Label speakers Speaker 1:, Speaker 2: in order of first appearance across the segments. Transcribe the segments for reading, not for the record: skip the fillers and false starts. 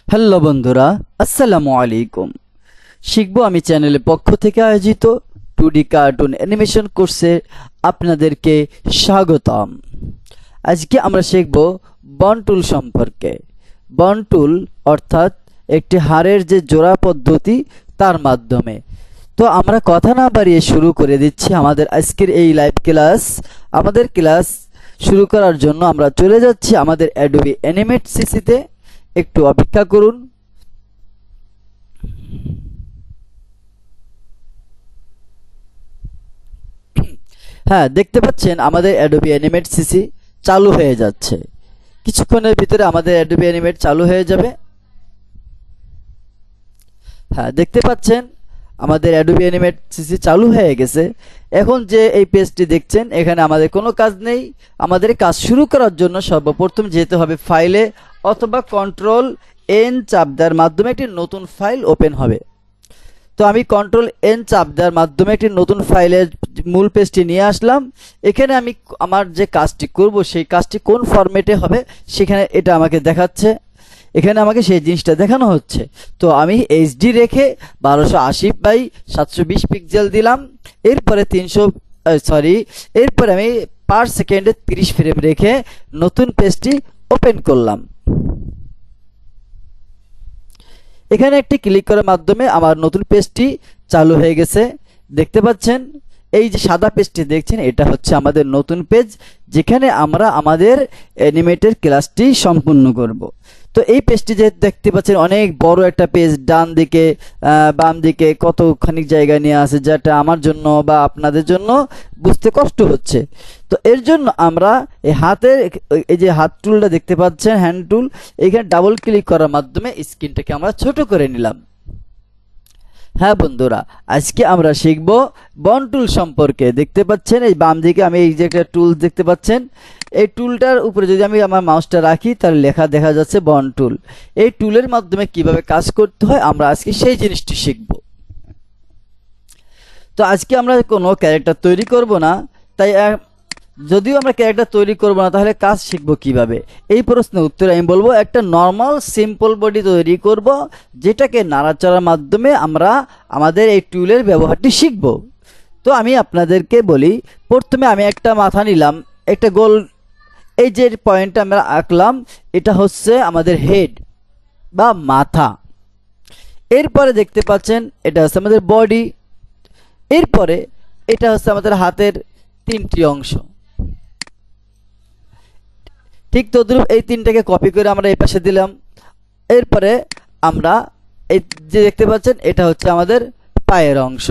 Speaker 1: Hello বন্ধুরা, আসসালামু আলাইকুম। শিখবো আমি চ্যানেলের পক্ষ থেকে আয়োজিত 2D কার্টুন অ্যানিমেশন কোর্সে আপনাদেরকে স্বাগতম। আজকে আমরা শিখব বন টুল সম্পর্কে। বন টুল অর্থাৎ একটি হাড়ের যে জোড়া পদ্ধতি তার মাধ্যমে। তো আমরা কথা না বাড়িয়ে শুরু করে দিচ্ছি আমাদের আজকের এই লাইভ ক্লাস। আমাদের ক্লাস শুরু করার জন্য আমরা চলে যাচ্ছি আমাদের অ্যাডোবি অ্যানিমেট সিসিতে। একটু অপেক্ষা করুন। হ্যাঁ, দেখতে পাচ্ছেন আমাদের অ্যাডোবি অ্যানিমেট সিসি চালু হয়ে যাচ্ছে। কিছুক্ষণের ভিতরে আমাদের অ্যাডোবি অ্যানিমেট চালু হয়ে যাবে। হ্যাঁ, দেখতে পাচ্ছেন আমাদের অ্যাডোবি অ্যানিমেট সিসি চালু হয়ে গেছে। এখন যে এই পেজটি দেখছেন, এখানে আমাদের কোনো কাজ নেই। আমাদের কাজ শুরু করার জন্য সর্বপ্রথম যেতে হবে ফাইলে, অথবা কন্ট্রোল এন চাপ দেওয়ার মাধ্যমে একটি নতুন ফাইল ওপেন হবে। তো আমি কন্ট্রোল এন চাপ দেওয়ার মাধ্যমে একটি নতুন ফাইলের মূল পেজটি নিয়ে আসলাম। এখানে আমি আমার যে কাজটি করব সেই কাজটি কোন ফরম্যাটে হবে সেখানে এটা আমাকে দেখাচ্ছে। এখানে আমাকে সেই জিনিসটা দেখানো হচ্ছে। তো আমি এইচডি রেখে 1280x720 পিক্সেল দিলাম। এরপরে এরপরে আমি পার সেকেন্ডে 30 ফ্রেম রেখে নতুন পেজটি ওপেন করলাম। এখানে একটি ক্লিক করার মাধ্যমে আমার নতুন পেজটি চালু হয়ে গেছে। দেখতে পাচ্ছেন এই যে সাদা পেজটি দেখছেন, এটা হচ্ছে আমাদের নতুন পেজ, যেখানে আমরা আমাদের অ্যানিমেটের ক্লাসটি সম্পূর্ণ করব। তো এই পেজটি যে দেখতে পাচ্ছেন অনেক বড় একটা পেজ, ডান দিকে বাম দিকে কতখানি জায়গা নিয়ে আছে, যেটা আমার জন্য বা আপনাদের জন্য বুঝতে কষ্ট হচ্ছে। তো এর জন্য আমরা এই হাতের এই যে হাত টুলটা দেখতে পাচ্ছেন, হ্যান্ড টুল, এখানে ডাবল ক্লিক করার মাধ্যমে স্ক্রিনটাকে আমরা ছোট করে নিলাম। হ্যাঁ বন্ধুরা, আজকে আমরা শিখব বন টুল সম্পর্কে। দেখতে পাচ্ছেন এই বাম দিকে আমি এই যে একটা টুল দেখতে পাচ্ছেন, এই টুলটার উপরে যদি আমি আমার মাউসটা রাখি তাহলে লেখা দেখা যাচ্ছে বন টুল। এই টুলের মাধ্যমে কিভাবে কাজ করতে হয় আমরা আজকে সেই জিনিসটি শিখব। তো আজকে আমরা কোনো ক্যারেক্টার তৈরি করব না, তাই যদিও আমরা ক্যারেক্টার তৈরি করব না তাহলে কাজ শিখবো কিভাবে? এই প্রশ্নের উত্তরে আমি বলবো একটা নর্মাল সিম্পল বডি তৈরি করব, যেটাকে নাড়াচাড়ার মাধ্যমে আমরা আমাদের এই টুলের ব্যবহারটি শিখব। তো আমি আপনাদেরকে বলি, প্রথমে আমি একটা মাথা নিলাম, একটা গোল, এই যে পয়েন্টটা আমরা আঁকলাম এটা হচ্ছে আমাদের হেড বা মাথা। এরপরে দেখতে পাচ্ছেন এটা হচ্ছে আমাদের বডি। এরপরে এটা হচ্ছে আমাদের হাতের 3টি অংশ। ঠিক তদ্রুপ এই 3টাকে কপি করে আমরা এই পাশে দিলাম। এরপরে আমরা এই যে দেখতে পাচ্ছেন এটা হচ্ছে আমাদের পায়ের অংশ,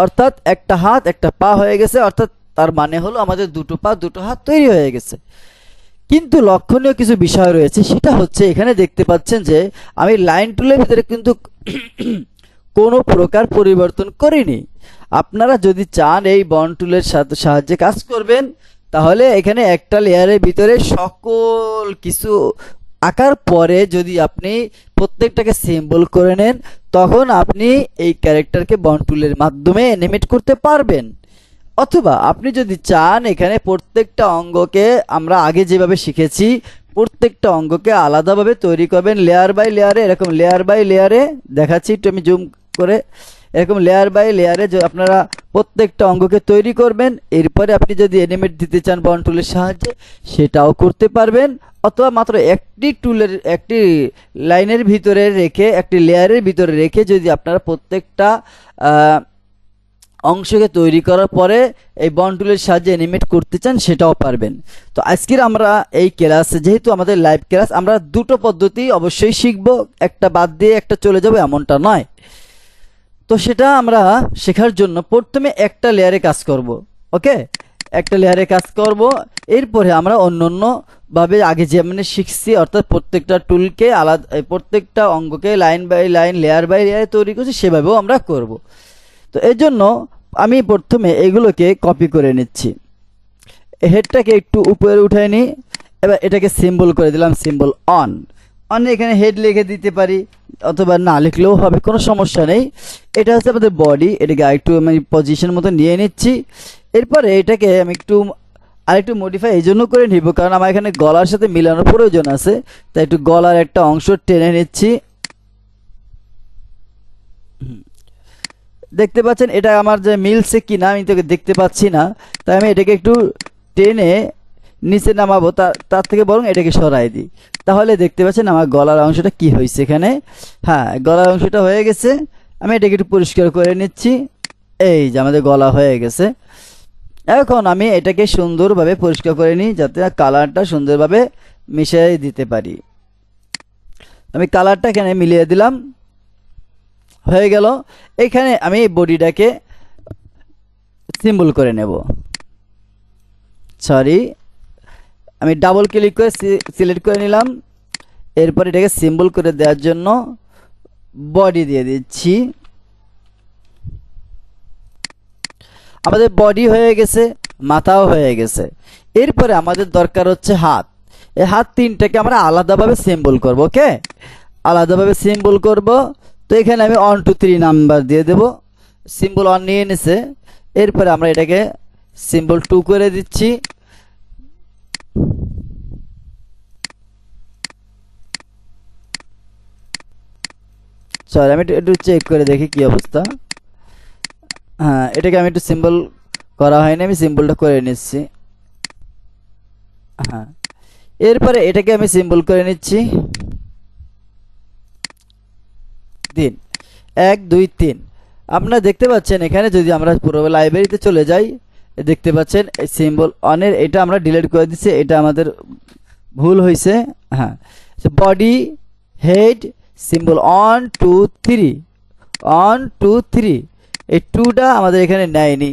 Speaker 1: অর্থাৎ একটা হাত একটা পা হয়ে গেছে, অর্থাৎ তার মানে হলো আমাদের দুটো পা দুটো হাত তৈরি হয়ে গেছে। কিন্তু লক্ষণীয় কিছু বিষয় রয়েছে, সেটা হচ্ছে এখানে দেখতে পাচ্ছেন যে আমি লাইন টুলের ভিতরে কিন্তু কোনো প্রকার পরিবর্তন করিনি। আপনারা যদি চান এই বন টুলের সাহায্যে কাজ করবেন, তাহলে এখানে একটা লেয়ারের ভিতরে সকল কিছু আঁকার পরে যদি আপনি প্রত্যেকটাকে সিম্বল করে নেন, তখন আপনি এই ক্যারেক্টারকে বন টুলের মাধ্যমে অ্যানিমেট করতে পারবেন। অথবা আপনি যদি চান এখানে প্রত্যেকটা অঙ্গকে আমরা আগে যেভাবে শিখেছি প্রত্যেকটা অঙ্গকে আলাদাভাবে তৈরি করবেন লেয়ার বাই লেয়ারে, এরকম লেয়ার বাই লেয়ারে দেখাচ্ছি একটু আমি জুম করে, এরকম লেয়ার বাই লেয়ারে আপনারা প্রত্যেকটা অঙ্গকে তৈরি করবেন। এরপরে আপনি যদি অ্যানিমেট দিতে চান বন টুলের সাহায্যে সেটাও করতে পারবেন, অথবা মাত্র একটি টুলের একটি লাইনের ভিতরে রেখে একটি লেয়ারের ভিতরে রেখে যদি আপনারা প্রত্যেকটা অংশকে তৈরি করার পরে এই বন টুলের সাহায্যে অ্যানিমেট করতে চান সেটাও পারবেন। তো আজকের আমরা এই ক্লাসে, যেহেতু আমাদের লাইভ ক্লাস, আমরা দুটো পদ্ধতি অবশ্যই শিখব, একটা বাদ দিয়ে একটা চলে যাব এমনটা নয়। তো সেটা আমরা শেখার জন্য প্রথমে একটা লেয়ারে কাজ করব। ওকে, একটা লেয়ারে কাজ করব। এরপরে আমরা অন্য ভাবে আগে যেমন শিখছি, অর্থাৎ প্রত্যেকটা টুলকে আলাদা, প্রত্যেকটা অঙ্গকে line by line layer by layer তৈরি করছি, সেভাবেও আমরা করব। তো এর জন্য আমি প্রথমে এগুলোকে কপি করে নিচ্ছি। হেডটাকে একটু উপরে উঠাই নিই। এবার এটাকে সিম্বল করে দিলাম, সিম্বল অন। এখানে হেড লিখে দিতে পারি, অথবা না লিখলেও হবে, কোনো সমস্যা নেই। এটা হচ্ছে আমাদের বডি, এটাকে একটু আমি পজিশন মতো নিয়ে নিচ্ছি। এরপরে এটাকে আমি একটু আর একটু মডিফাই এই জন্য করে নিব কারণ আমার এখানে গলার সাথে মিলানোর প্রয়োজন আছে, তাই একটু গলার একটা অংশ টেনে নিচ্ছি। দেখতে পাচ্ছেন এটা আমার যে মিলছে কিনা আমি তোকে দেখতে পাচ্ছি না, তাই আমি এটাকে একটু টেনে নিচে নামাবো, তার থেকে বরং এটাকে সরাই দিই, তাহলে দেখতে পাচ্ছেন আমার গলার অংশটা কি হয়েছে এখানে। হ্যাঁ, গলার অংশটা হয়ে গেছে। আমি এটাকে একটু পরিষ্কার করে নিচ্ছি। এই যে আমাদের গলা হয়ে গেছে। এখন আমি এটাকে সুন্দরভাবে পরিষ্কার করে নিই যাতে কালারটা সুন্দরভাবে মিশিয়ে দিতে পারি। আমি কালারটা এখানে মিলিয়ে দিলাম, হয়ে গেল। এখানে আমি বডিটাকে সিম্বল করে নেব, সরি আমি ডাবল ক্লিক করে সিলেক্ট করে নিলাম। এরপর এটাকে সিম্বল করে দেওয়ার জন্য বডি দিয়ে দিচ্ছি। আমাদের বডি হয়ে গেছে, মাথাও হয়ে গেছে। এরপরে আমাদের দরকার হচ্ছে হাত। এই হাত তিনটাকে আমরা আলাদাভাবে সিম্বল করব। ওকে, আলাদাভাবে সিম্বল করব। তো এখানে আমি 1 2 3 নাম্বার দিয়ে দেব। সিম্বল 1 নিয়ে নিছে, এরপরে আমরা এটাকে সিম্বল 2 করে দিচ্ছি। সরি আমি একটু চেক করে দেখি কি অবস্থা। হ্যাঁ, এটাকে আমি একটু সিম্বল করা হয়নি, আমি সিম্বলটা করে নিচ্ছি। হ্যাঁ, এরপরে এটাকে আমি সিম্বল করে নিচ্ছি। 3 1 2 3। আপনারা দেখতে পাচ্ছেন এখানে যদি আমরা পুরো লাইব্রেরিতে চলে যাই, দেখতে পাচ্ছেন এই সিম্বল অনের এটা আমরা ডিলিট করে দিচ্ছি, এটা আমাদের ভুল হয়েছে। হ্যাঁ, বডি হেড সিম্বল 1 2 3 1 2 3, এই 2টা আমাদের এখানে নেয়নি।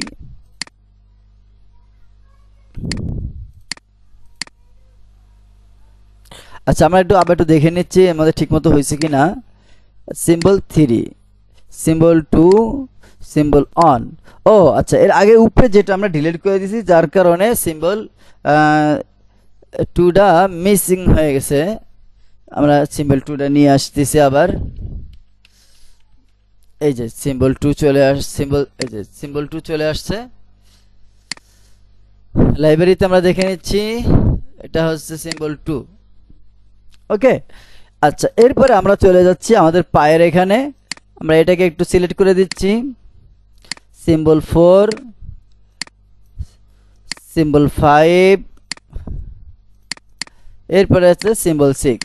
Speaker 1: আচ্ছা, আমরা আবার একটু দেখে নিচ্ছি আমাদের ঠিকমতো হয়েছে কি না। Symbol 3 symbol 2 symbol 1। ও আচ্ছা, এর আগে উপরে যেটা আমরা ডিলিট করে দিয়েছি যার কারণে সিম্বল 2টা মিসিং হয়ে গেছে। আমরা সিম্বল 2টা নিয়ে আসতেছি আবার। এই যে সিম্বল 2 চলে এই যে সিম্বল 2 চলে আসছে। লাইব্রেরিতে আমরা দেখে নিচ্ছি এটা হচ্ছে সিম্বল 2। ওকে, আচ্ছা এরপরে আমরা চলে যাচ্ছি আমাদের পায়ের এখানে। আমরা এটাকে একটু সিলেক্ট করে দিচ্ছি। সিম্বল 4 সিম্বল 5, এরপরে আছে সিম্বল 6।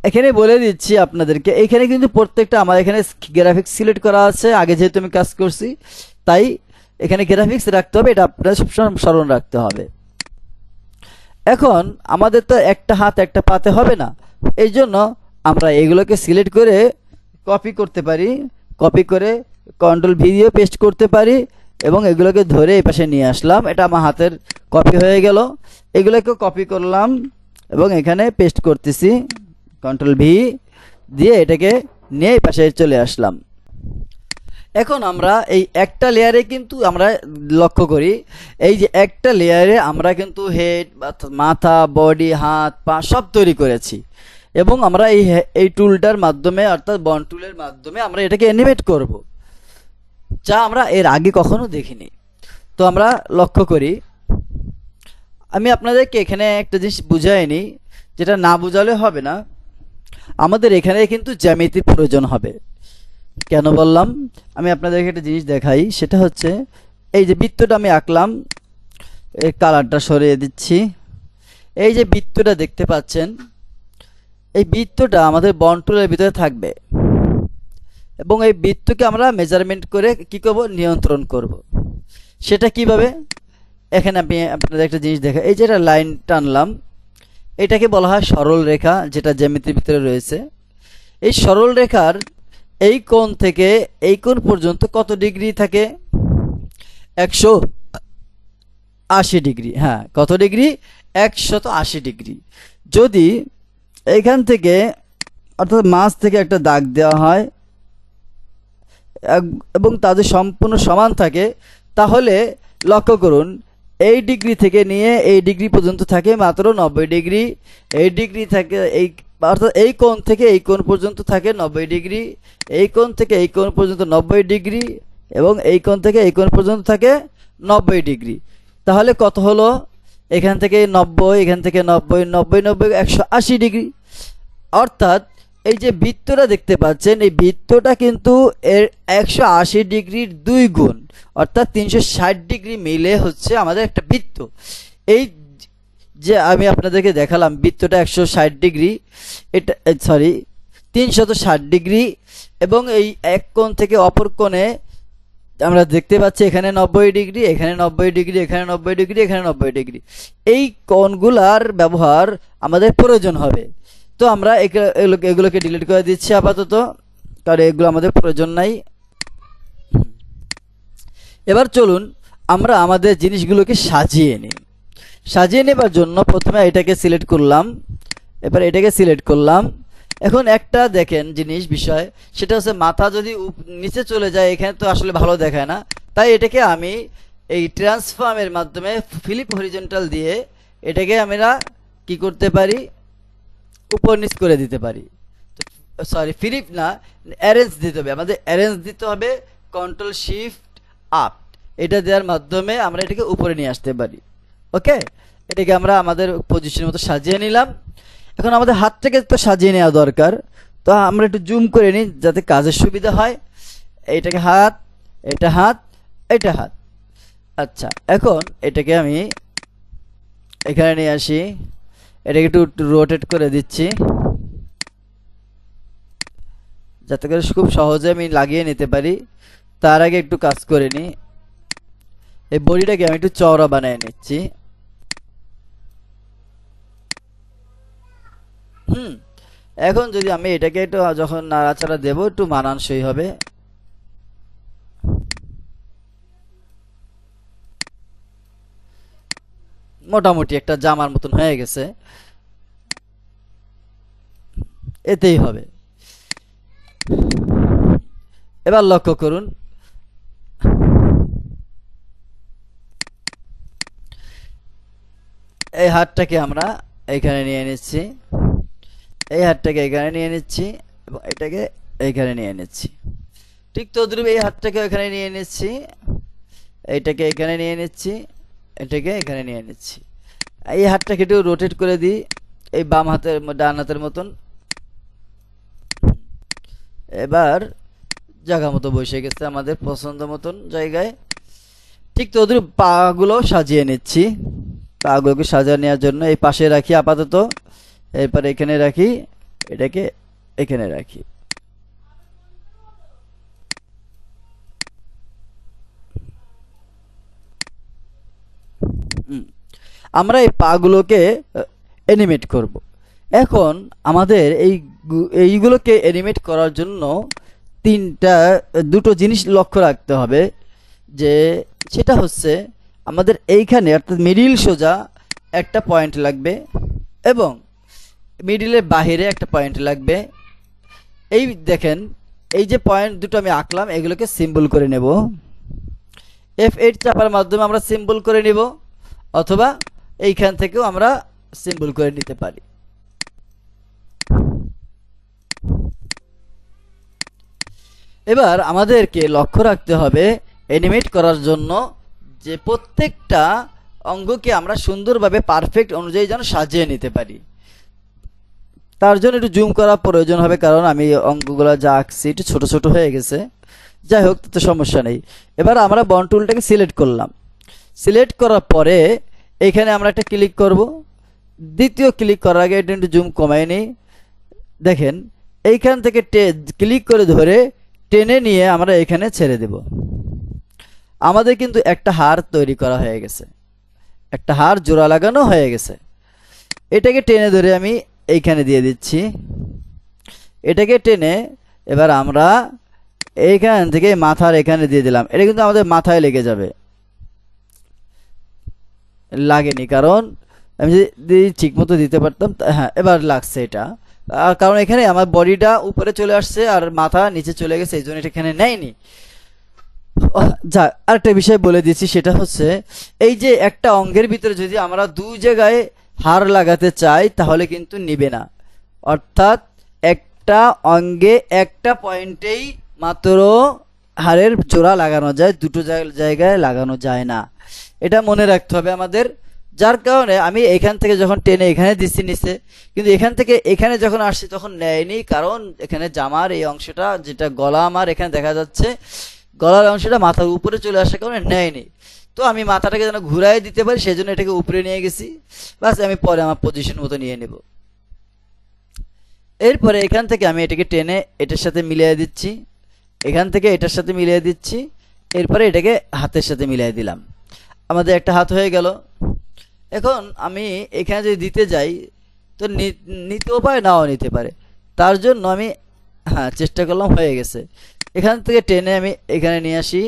Speaker 1: এখানে বলে দিচ্ছি আপনাদেরকে, এখানে কিন্তু প্রত্যেকটা আমার এখানে গ্রাফিক্স সিলেক্ট করা আছে, আগে যেহেতু আমি কাজ করছি তাই এখানে গ্রাফিক্স রাখতে হবে, এটা আপনারা সবসময় স্মরণ রাখতে হবে। এখন আমাদের তো একটা হাত একটা পাতে হবে না, এই জন্য আমরা এগুলোকে সিলেক্ট করে কপি করতে পারি। কপি করে কন্ট্রোল ভি দিয়ে পেস্ট করতে পারি এবং এগুলোকে ধরে এই পাশে নিয়ে আসলাম। এটা আমার হাতের কপি হয়ে গেল। এগুলোকে কপি করলাম এবং এখানে পেস্ট করতেছি, কন্ট্রোল ভি দিয়ে এটাকে নিয়ে এই পাশে চলে আসলাম। এখন আমরা এই একটা লেয়ারে কিন্তু আমরা লক্ষ্য করি, এই যে একটা লেয়ারে আমরা কিন্তু হেড, মাথা, বডি, হাত, পা সব তৈরি করেছি এবং আমরা এই টুলটার মাধ্যমে অর্থাৎ বন্ড টুলের মাধ্যমে আমরা এটাকে অ্যানিমেট করব, যা আমরা এর আগে কখনো দেখিনি। তো আমরা লক্ষ্য করি, আমি আপনাদেরকে এখানে একটা জিনিস বুঝাইনি, যেটা না বুঝালে হবে না। আমাদের এখানে কিন্তু জ্যামিতির প্রয়োজন হবে। কেন বললাম, আমি আপনাদেরকে একটা জিনিস দেখাই, সেটা হচ্ছে এই যে বৃত্তটা আমি আঁকলাম, এর কালারটা সরিয়ে দিচ্ছি। এই যে বৃত্তটা দেখতে পাচ্ছেন, এই বৃত্তটা আমাদের বন্ড টুলের ভিতরে থাকবে এবং এই বৃত্তকে আমরা মেজারমেন্ট করে কি করব, নিয়ন্ত্রণ করব। সেটা কিভাবে, এখানে আমি আপনাদের একটা জিনিস দেখা, এই যে একটা লাইন টানলাম, এটাকে বলা হয় সরল রেখা, যেটা জ্যামিতির ভিতরে রয়েছে। এই সরল রেখার এই কোণ থেকে এই কোণ পর্যন্ত কত ডিগ্রি থাকে, 180 ডিগ্রি। হ্যাঁ, কত ডিগ্রি, 180 ডিগ্রি। যদি এইখান থেকে অর্থাৎ মাঝ থেকে একটা দাগ দেওয়া হয় এবং তাদের সম্পূর্ণ সমান থাকে, তাহলে লক্ষ্য করুন এই ডিগ্রি থেকে নিয়ে এই ডিগ্রি পর্যন্ত থাকে মাত্র 90 ডিগ্রি। এই ডিগ্রি থাকে এই অর্থাৎ এই কোণ থেকে এই কোণ পর্যন্ত থাকে 90 ডিগ্রি, এই কোণ থেকে এই কোণ পর্যন্ত 90 ডিগ্রি এবং এই কোণ থেকে এই কোণ পর্যন্ত থাকে 90 ডিগ্রি। তাহলে কত হলো? এখান থেকে 90, এখান থেকে 90, 90, 90, 180 ডিগ্রি। অর্থাৎ এই যে বৃত্তটা দেখতে পাচ্ছেন, এই বৃত্তটা কিন্তু এর 180 ডিগ্রির 2 গুণ, অর্থাৎ 360 ডিগ্রি মিলে হচ্ছে আমাদের একটা বৃত্ত। এই যে আমি আপনাদেরকে দেখালাম বৃত্তটা 160 ডিগ্রি, এটা সরি 360 ডিগ্রি, এবং এই এক কোণ থেকে অপর কোণে আমরা দেখতে পাচ্ছি এখানে 90 ডিগ্রি, এখানে 90 ডিগ্রি, এখানে 90 ডিগ্রি, এখানে 90 ডিগ্রি। এই কোণগুলার ব্যবহার আমাদের প্রয়োজন হবে। তো আমরা এগুলোকে ডিলিট করে দিচ্ছি আপাতত, কারণ এগুলো আমাদের প্রয়োজন নাই। এবার চলুন আমরা আমাদের জিনিসগুলোকে সাজিয়ে নিই। সাজিয়ে নেবার জন্য প্রথমে এটাকে সিলেক্ট করলাম, এবার এটাকে সিলেক্ট করলাম। এখন একটা দেখেন বিষয়, সেটা হচ্ছে মাথা যদি নিচে চলে যায় এখানে তো আসলে ভালো দেখায় না। তাই এটাকে আমি এই ট্রান্সফর্মের মাধ্যমে ফ্লিপ হরিজন্টাল দিয়ে এটাকে আমরা কি করতে পারি, উপর নিচ করে দিতে পারি। সরি, ফ্লিপ না, অ্যারেঞ্জ দিতে হবে। আমাদের অ্যারেঞ্জ দিতে হবে, কন্ট্রোল শিফট আপ, এটা দেওয়ার মাধ্যমে আমরা এটাকে উপরে নিয়ে আসতে পারি। ওকে, এটাকে আমরা আমাদের পজিশনের মতো সাজিয়ে নিলাম। এখন আমাদের হাতটাকে তো সাজিয়ে নেওয়া দরকার, তো আমরা একটু জুম করে নিই যাতে কাজের সুবিধা হয়। এইটাকে হাত, এটা হাত, এটা হাত। আচ্ছা, এখন এটাকে আমি এখানে নিয়ে আসি, এটাকে একটু রোটেট করে দিচ্ছি যাতে করে খুব সহজে আমি লাগিয়ে নিতে পারি। তার আগে একটু কাজ করে নিই, এই বডিটাকে আমি একটু চওড়া বানিয়ে নিচ্ছি। এখন যদি আমি এটাকে একটু যখন নাড়াচাড়া দেব একটু মানানসই হবে। মোটামুটি একটা জামার মতন হয়ে গেছে, এতেই হবে। এবার লক্ষ্য করুন, এই হাতটাকে আমরা এইখানে নিয়ে নিচ্ছি, এই হাতটাকে এখানে নিয়ে নিচ্ছি, এবং এটাকে এইখানে নিয়ে নিচ্ছি। ঠিক তদ্রুপ এই হাতটাকে এখানে নিয়ে নিচ্ছি, এইটাকে এখানে নিয়ে নিচ্ছি, এটাকে এখানে নিয়ে নিচ্ছি। এই হাতটাকে একটু রোটেট করে দিই, এই বাম হাতের ডান হাতের মতন। এবার জায়গা মতো বসে গেছে আমাদের পছন্দ মতন জায়গায়। ঠিক তদ্রুপ পাগুলো সাজিয়ে নিচ্ছি। পাগুলোকে সাজিয়ে নেওয়ার জন্য এই পাশে রাখি আপাতত, এরপর এখানে রাখি, এটাকে এখানে রাখি। আমরা এই পাগুলোকে অ্যানিমেট করব। এখন আমাদের এইগুলোকে অ্যানিমেট করার জন্য দুটো জিনিস লক্ষ্য রাখতে হবে, যে সেটা হচ্ছে আমাদের এইখানে অর্থাৎ মিডিল সোজা একটা পয়েন্ট লাগবে, এবং মিডিলের বাহিরে একটা পয়েন্ট লাগবে। এই দেখেন, এই যে পয়েন্ট দুটো আমি আঁকলাম এগুলোকে সিম্বল করে নেব। F8 চাপার মাধ্যমে আমরা সিম্বল করে নিব, অথবা এইখান থেকেও আমরা সিম্বল করে নিতে পারি। এবার আমাদেরকে লক্ষ্য রাখতে হবে অ্যানিমেট করার জন্য যে প্রত্যেকটা অঙ্গকে আমরা সুন্দরভাবে পারফেক্ট অনুযায়ী যেন সাজিয়ে নিতে পারি। তার জন্য একটু জুম করা প্রয়োজন হবে, কারণ আমি অঙ্কগুলো যা আঁকছি একটু ছোট ছোট হয়ে গেছে। যাই হোক, তাতে সমস্যা নেই। এবার আমরা বন্ড টুলটাকে সিলেক্ট করলাম। সিলেক্ট করার পরে এখানে আমরা একটা ক্লিক করব। দ্বিতীয় ক্লিক করার আগে এটা একটু জুম কমাই নিই। দেখেন, এইখান থেকে ক্লিক করে ধরে টেনে নিয়ে আমরা এখানে ছেড়ে দেব। আমাদের কিন্তু একটা হার তৈরি করা হয়ে গেছে, একটা হার জোড়া লাগানো হয়ে গেছে। এটাকে টেনে ধরে আমি এইখানে দিয়ে দিচ্ছি। এটাকে টেনে এবার আমরা এইখান থেকে মাথার এখানে দিয়ে দিলাম। এটা কিন্তু আমাদের মাথায় লেগে যাবে, লাগেনি কারণ আমি যদি ঠিক মতো দিতে পারতাম। হ্যাঁ, এবার লাগছে এটা, কারণ এখানে আমার বডিটা উপরে চলে আসছে আর মাথা নিচে চলে গেছে, এই জন্য এটা এখানে নেয়নি। যা, আরেকটা বিষয় বলে দিচ্ছি, সেটা হচ্ছে এই যে একটা অঙ্গের ভিতরে যদি আমরা দুই জায়গায় হার লাগাতে চাই তাহলে কিন্তু নিবে না। অর্থাৎ একটা অঙ্গে একটা পয়েন্টেই মাত্র হাড়ের জোড়া লাগানো যায়, দুটো জায়গায় লাগানো যায় না, এটা মনে রাখতে হবে আমাদের। যার কারণে আমি এখান থেকে যখন টেনে এখানে দিচ্ছি নিচে, কিন্তু এখান থেকে এখানে যখন আসছি তখন নেয়নি, কারণ এখানে জামার এই অংশটা যেটা গলা আমার এখানে দেখা যাচ্ছে, গলার অংশটা মাথার উপরে চলে আসার কারণে নেয়নি। তো আমি মাথাটাকে যেন ঘুরাই দিতে পারি সেজন্য এটাকে উপরে নিয়ে গেছি। বাস আমি পরে আমার পজিশন মতো নিয়ে নেব। এরপরে এখান থেকে আমি এটাকে টেনে এটার সাথে মিলিয়ে দিচ্ছি, এখান থেকে এটার সাথে মিলিয়ে দিচ্ছি, এরপরে এটাকে হাতের সাথে মিলিয়ে দিলাম, আমাদের একটা হাত হয়ে গেল। এখন আমি এখানে যদি দিতে যাই তো নিতেও পারে নাও নিতে পারে, তার জন্য আমি চেষ্টা করলাম, হয়ে গেছে। এখান থেকে টেনে আমি এখানে নিয়ে আসি,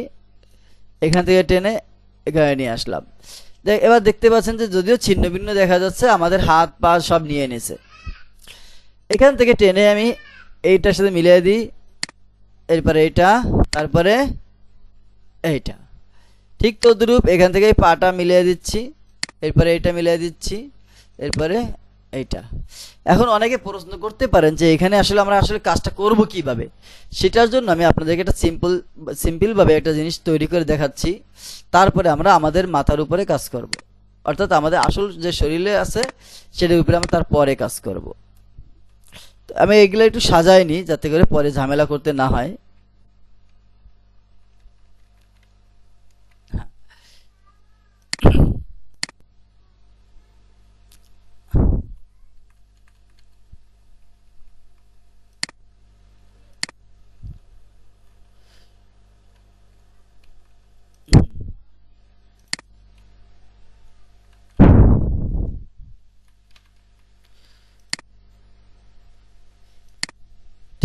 Speaker 1: এখান থেকে টেনে এখানে নিয়ে আসলাম। এবার দেখতে পাচ্ছেন যে যদিও ছিন্ন ভিন্ন দেখা যাচ্ছে, আমাদের হাত পা সব নিয়ে নিয়েছে। এখান থেকে টেনে আমি এইটার সাথে মিলিয়ে দিই, এরপরে এইটা, তারপরে এইটা, ঠিক তদ্রূপ এখান থেকে পাটা মিলিয়ে দিচ্ছি, এরপরে এইটা মিলিয়ে দিচ্ছি, এরপরে এইটা। এখন অনেকে প্রশ্ন করতে পারেন যে এখানে আসলে আমরা আসলে কাজটা করব কিভাবে, সেটার জন্য আমি আপনাদেরকে একটা সিম্পলভাবে একটা জিনিস তৈরি করে দেখাচ্ছি, তারপরে আমরা আমাদের মাথার উপরে কাজ করব, অর্থাৎ আমাদের আসল যে শরীরে আছে সেটার উপরে আমরা তারপরে কাজ করব। আমি এগুলো একটু সাজাইনি যাতে করে পরে ঝামেলা করতে না হয়।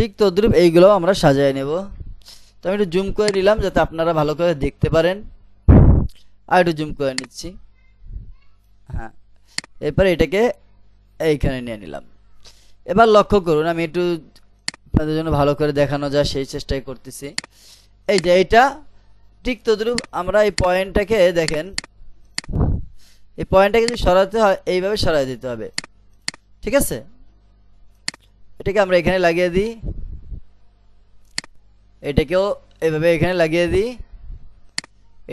Speaker 1: ঠিক তদ্রূপ এইগুলো আমরা সাজিয়ে নেব। তো আমি একটু জুম করে নিলাম যাতে আপনারা ভালো করে দেখতে পারেন, আর একটু জুম করে নিচ্ছি। হ্যাঁ, এরপরে এটাকে এইখানে নিয়ে নিলাম। এবার লক্ষ্য করুন, আমি একটু আপনাদের জন্য ভালো করে দেখানো যায় সেই চেষ্টাই করতেছি। এই যে এইটা ঠিক তদ্রূপ আমরা এই পয়েন্টটাকে দেখেন, এই পয়েন্টটাকে যদি সরাতে হয় এইভাবে সরাই দিতে হবে, ঠিক আছে। এটাকে আমরা এখানে লাগিয়ে দিই, এটাকেও এভাবে এখানে লাগিয়ে দিই,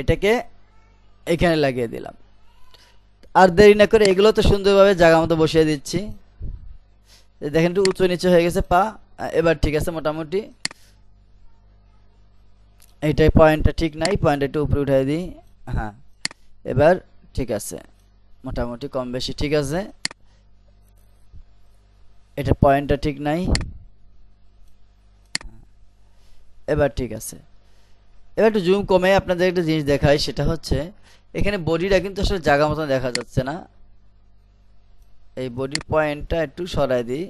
Speaker 1: এটাকে এখানে লাগিয়ে দিলাম। আর দেরি না করে এগুলো তো সুন্দরভাবে জায়গা মতো বসিয়ে দিচ্ছি। দেখেন একটু উঁচু নিচে হয়ে গেছে পা, এবার ঠিক আছে মোটামুটি। এইটাই পয়েন্টটা ঠিক নাই, পয়েন্টটা একটু উপরে উঠাই দিই। হ্যাঁ, এবার ঠিক আছে, মোটামুটি কম বেশি ঠিক আছে। এটা পয়েন্টটা ঠিক নাই, এবার ঠিক আছে। এবার একটু জুম কমে আপনাদের একটা জিনিস দেখাই, সেটা হচ্ছে এখানে বডিটা কিন্তু আসলে জায়গা মতো দেখা যাচ্ছে না, এই বডির পয়েন্টটা একটু সরাই দিই।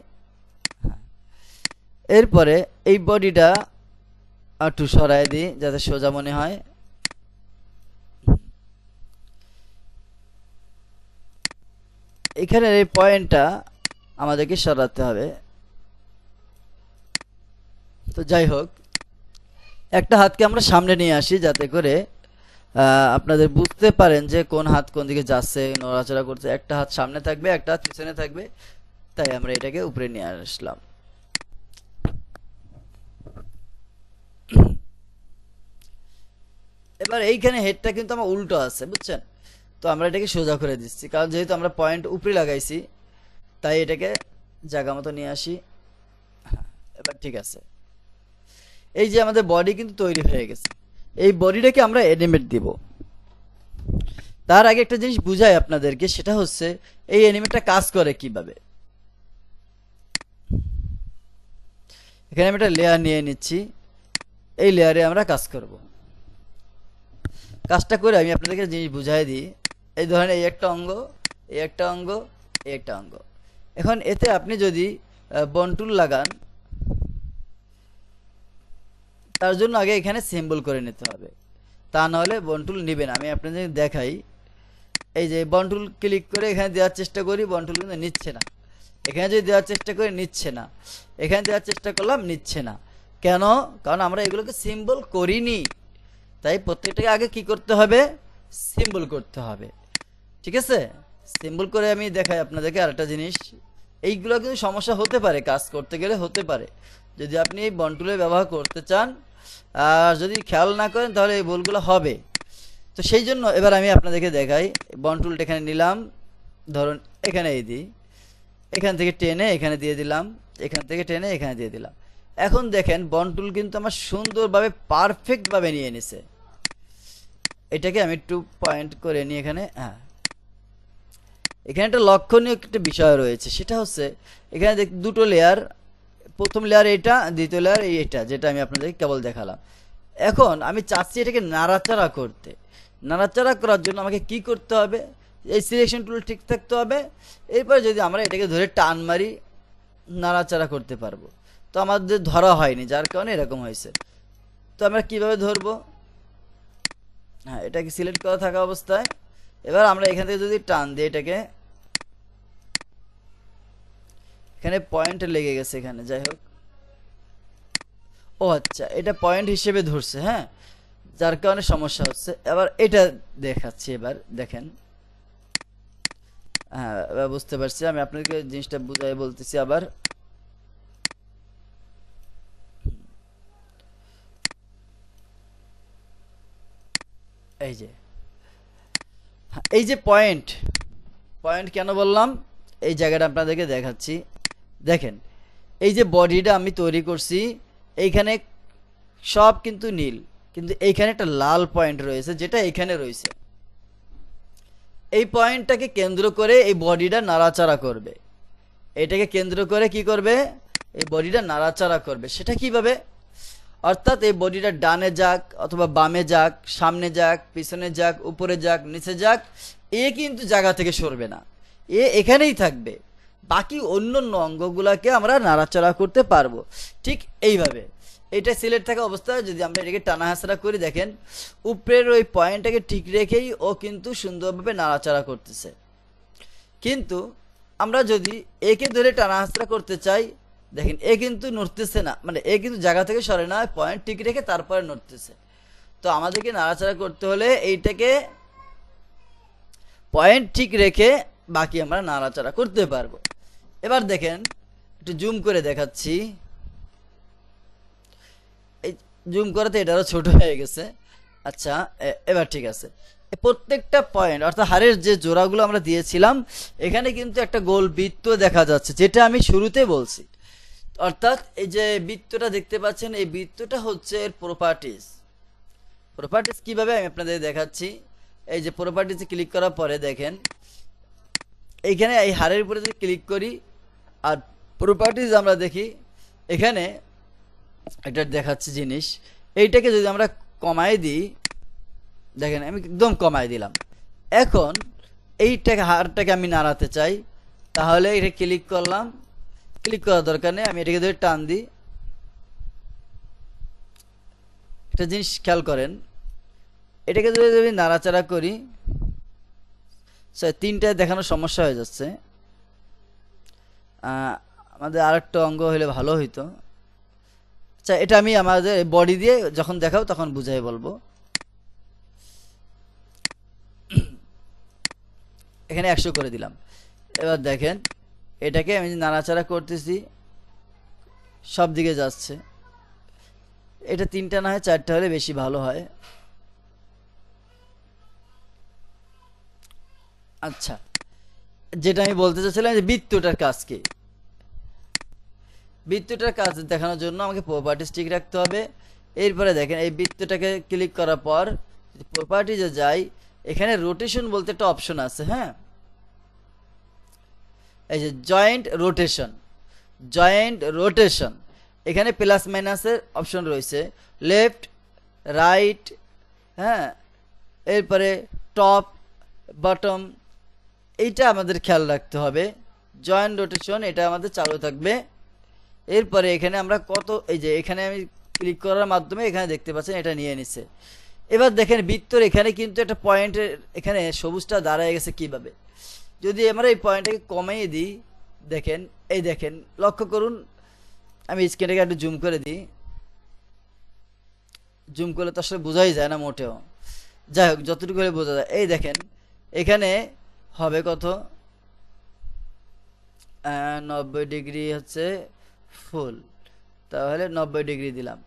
Speaker 1: এরপরে এই বডিটা একটু সরাই দিই যাতে সোজা মনে হয়। এখানে এই পয়েন্টটা আমাদেরকে সরাতে হবে। তো যাই হোক, একটা হাতকে আমরা সামনে নিয়ে আসি যাতে করে আপনাদের বুঝতে পারেন যে কোন হাত কোন দিকে যাচ্ছে, নড়াচড়া করছে। একটা হাত সামনে থাকবে, একটা হাত পিছনে থাকবে, তাই আমরা এটাকে উপরে নিয়ে আসলাম। এবার এইখানে হেডটা কিন্তু আমার উল্টো আছে, বুঝছেন। তো আমরা এটাকে সোজা করে দিচ্ছি, কারণ যেহেতু আমরা পয়েন্ট উপরে লাগাইছি, তাই এটাকে জায়গা মতো নিয়ে আসি। এবার ঠিক আছে, এই যে আমাদের বডি কিন্তু তৈরি হয়ে গেছে। এই বডিটাকে আমরা অ্যানিমেট দিব। তার আগে একটা জিনিস বুঝাই আপনাদেরকে, সেটা হচ্ছে এই অ্যানিমেটটা কাজ করে কিভাবে। এখানে আমি একটা লেয়ার নিয়ে নিচ্ছি, এই লেয়ারে আমরা কাজ করব। কাজটা করে আমি আপনাদেরকে জিনিস বুঝাই দিই। এই ধরেন এই একটা অঙ্গ, এই একটা অঙ্গ, এই একটা অঙ্গ। এখন এতে আপনি যদি বন্টুল লাগান, তার জন্য আগে এখানে সিম্বল করে নিতে হবে, তা নাহলে বন্টুল নেবেন। আমি আপনাদের দেখাই, এই যে বন্টুল ক্লিক করে এখানে দেওয়ার চেষ্টা করি, বন্টুল কিন্তু নিচ্ছে না। এখানে যদি দেওয়ার চেষ্টা করি নিচ্ছে না, এখানে দেওয়ার চেষ্টা করলাম নিচ্ছে না। কেন? কারণ আমরা এগুলোকে সিম্বল করিনি। তাই প্রত্যেকটাকে আগে কি করতে হবে? সিম্বল করতে হবে, ঠিক আছে। সিম্বল করে আমি দেখাই আপনাদেরকে আরেকটা জিনিস। এইগুলো কিন্তু সমস্যা হতে পারে, কাজ করতে গেলে হতে পারে। যদি আপনি এই বন্টুলের ব্যবহার করতে চান, আর যদি খেয়াল না করেন তাহলে এই ভুলগুলো হবে। তো সেই জন্য এবার আমি আপনাদেরকে দেখাই। বন্ড টুলটা এখানে নিলাম, ধরুন এখানে এই দিই, এখান থেকে টেনে এখানে দিয়ে দিলাম, এখান থেকে টেনে এখানে দিয়ে দিলাম। এখন দেখেন বন্ড টুল কিন্তু আমার সুন্দরভাবে পারফেক্টভাবে নিয়ে নিছে। এটাকে আমি 2 পয়েন্ট করে নিই এখানে। হ্যাঁ, এখানে একটা লক্ষণীয় একটা বিষয় রয়েছে, সেটা হচ্ছে এখানে দুটো লেয়ার, প্রথম লেয়ার এটা, দ্বিতীয় লেয়ার এইটা, যেটা আমি আপনাদেরকে কেবল দেখালাম। এখন আমি চাচ্ছি এটাকে নাড়াচাড়া করতে। নাড়াচাড়া করার জন্য আমাকে কি করতে হবে, এই সিলেকশন টুল ঠিক থাকতে হবে। এরপর যদি আমরা এটাকে ধরে টান মারি, নাড়াচাড়া করতে পারবো। তো আমাদের ধরা হয়নি, যার কারণে এরকম হয়েছে। তো আমরা কিভাবে ধরবো? হ্যাঁ, এটাকে সিলেক্ট করা থাকা অবস্থায় এবার আমরা এখান থেকে যদি টান দিই এটাকে, এখানে পয়েন্ট লেগে গেছে এখানে, যাই হোক। ও আচ্ছা, এটা পয়েন্ট হিসেবে ধরছে, হ্যাঁ, যার কারণে সমস্যা হচ্ছে। এবার এটা দেখাচ্ছি, এবার দেখেন। হ্যাঁ, এবার বুঝতে পারছি। আমি আপনাকে জিনিসটা বুঝাই বলতেছি আবার। এই যে এই যে পয়েন্ট, পয়েন্ট কেন বললাম, এই জায়গাটা আপনাদেরকে দেখাচ্ছি। দেখেন, এই যে বডিটা আমি তৈরি করছি, এইখানে সব কিন্তু নীল, কিন্তু এইখানে একটা লাল পয়েন্ট রয়েছে, যেটা এখানে রয়েছে। এই পয়েন্টটাকে কেন্দ্র করে এই বডিটা নাড়াচাড়া করবে। এটাকে কেন্দ্র করে কি করবে, এই বডিটা নাড়াচাড়া করবে। সেটা কিভাবে? অর্থাৎ এই বডিটা ডানে যাক অথবা বামে যাক, সামনে যাক, পিছনে যাক, উপরে যাক, নিচে যাক, এ কিন্তু জায়গা থেকে সরবে না, এ এখানেই থাকবে। বাকি অন্য অঙ্গগুলোকে আমরা নাড়াচাড়া করতে পারবো ঠিক এইভাবে। এটা সিলেক্ট থাকা অবস্থায় যদি আমরা এটাকে টানা হাঁচড়া করি, দেখেন উপরের ওই পয়েন্টটাকে ঠিক রেখেই ও কিন্তু সুন্দরভাবে নাড়াচাড়া করতেছে। কিন্তু আমরা যদি একে ধরে টানা হাঁচড়া করতে চাই, দেখেন এ কিন্তু নড়তেছে না, মানে এ কিন্তু জায়গা থেকে সরে না, পয়েন্ট ঠিক রেখে তারপরে নড়তেছে। তো আমাদেরকে নাড়াচাড়া করতে হলে এইটাকে পয়েন্ট ঠিক রেখে বাকি আমরা নাড়াচাড়া করতে পারবো। এবার দেখেন, একটু জুম করে দেখাচ্ছি। এই জুম করাতে এটারও ছোট হয়ে গেছে। আচ্ছা, এবার ঠিক আছে। প্রত্যেকটা পয়েন্ট অর্থাৎ হাড়ের যে জোড়াগুলো আমরা দিয়েছিলাম, এখানে কিন্তু একটা গোল বৃত্ত দেখা যাচ্ছে, যেটা আমি শুরুতে বলছি। অর্থাৎ এই যে বৃত্তটা দেখতে পাচ্ছেন, এই বৃত্তটা হচ্ছে এর প্রপার্টিজ। প্রপার্টিজ কিভাবে আমি আপনাদের দেখাচ্ছি। এই যে প্রপার্টিজে ক্লিক করার পরে দেখেন, এইখানে এই হাড়ের উপরে যদি ক্লিক করি আর প্রপার্টিজ আমরা দেখি, এখানে একটা দেখাচ্ছি জিনিস। এইটাকে যদি আমরা কমায় দিই, দেখেন আমি একদম কমায় দিলাম। এখন এইটাকে হাড়টাকে আমি নাড়াতে চাই, তাহলে এটা ক্লিক করলাম। ক্লিক করার দরকার নেই, আমি এটাকে ধরে টান দিই। একটা জিনিস খেয়াল করেন, এটাকে যদি নাড়াচাড়া করি, তিনটায় দেখানোর সমস্যা হয়ে যাচ্ছে। আমাদের আরেকটা অঙ্গ হলে ভালো হইতো। আচ্ছা, এটা আমি আমাদের বডি দিয়ে যখন দেখাবো তখন বুঝাই বলবো। এখানে 100 করে দিলাম। এবার দেখেন, এটাকে আমি নাড়াচাড়া করতেছি, সব দিকে যাচ্ছে। এটা তিনটা না হয় চারটা হলে বেশি ভালো হয়। আচ্ছা, যেটা আমি বলতে চাচ্ছিলাম যে বৃত্তটার কাজ কি। বৃত্তটার কাজ দেখানোর জন্য আমাকে প্রপার্টিজ ঠিক রাখতে হবে। এরপরে দেখেন, এই বৃত্তটাকে ক্লিক করার পর প্রপার্টিজে যাই, এখানে রোটেশন বলতে একটা অপশন আছে। হ্যাঁ, এই যে জয়েন্ট রোটেশন, জয়েন্ট রোটেশন, এখানে প্লাস মাইনাসের অপশন রয়েছে, লেফট, রাইট, হ্যাঁ, এরপরে টপ, বটম, এইটা আমাদের খেয়াল রাখতে হবে। জয়েন্ট রোটেশন এটা আমাদের চালু থাকবে। এরপরে এখানে আমরা কত, এই যে এখানে আমি ক্লিক করার মাধ্যমে এখানে দেখতে পাচ্ছেন এটা নিয়ে নিছে। এবার দেখেন বৃত্তর এখানে কিন্তু একটা পয়েন্টের এখানে সবুজটা দাঁড়ায় গেছে কিভাবে। যদি আমরা এই পয়েন্টটাকে কমিয়ে দিই, দেখেন, এই দেখেন, লক্ষ্য করুন। আমি স্ক্রিনটাকে একটু জুম করে দিই। জুম করলে তো আসলে বোঝাই যায় না মোটেও, যাই হোক যতটুকু হলে বোঝা যায়। এই দেখেন, এখানে হবে কত, 90 ডিগ্রি হচ্ছে ফুল, তাহলে 90 ডিগ্রি দিলাম।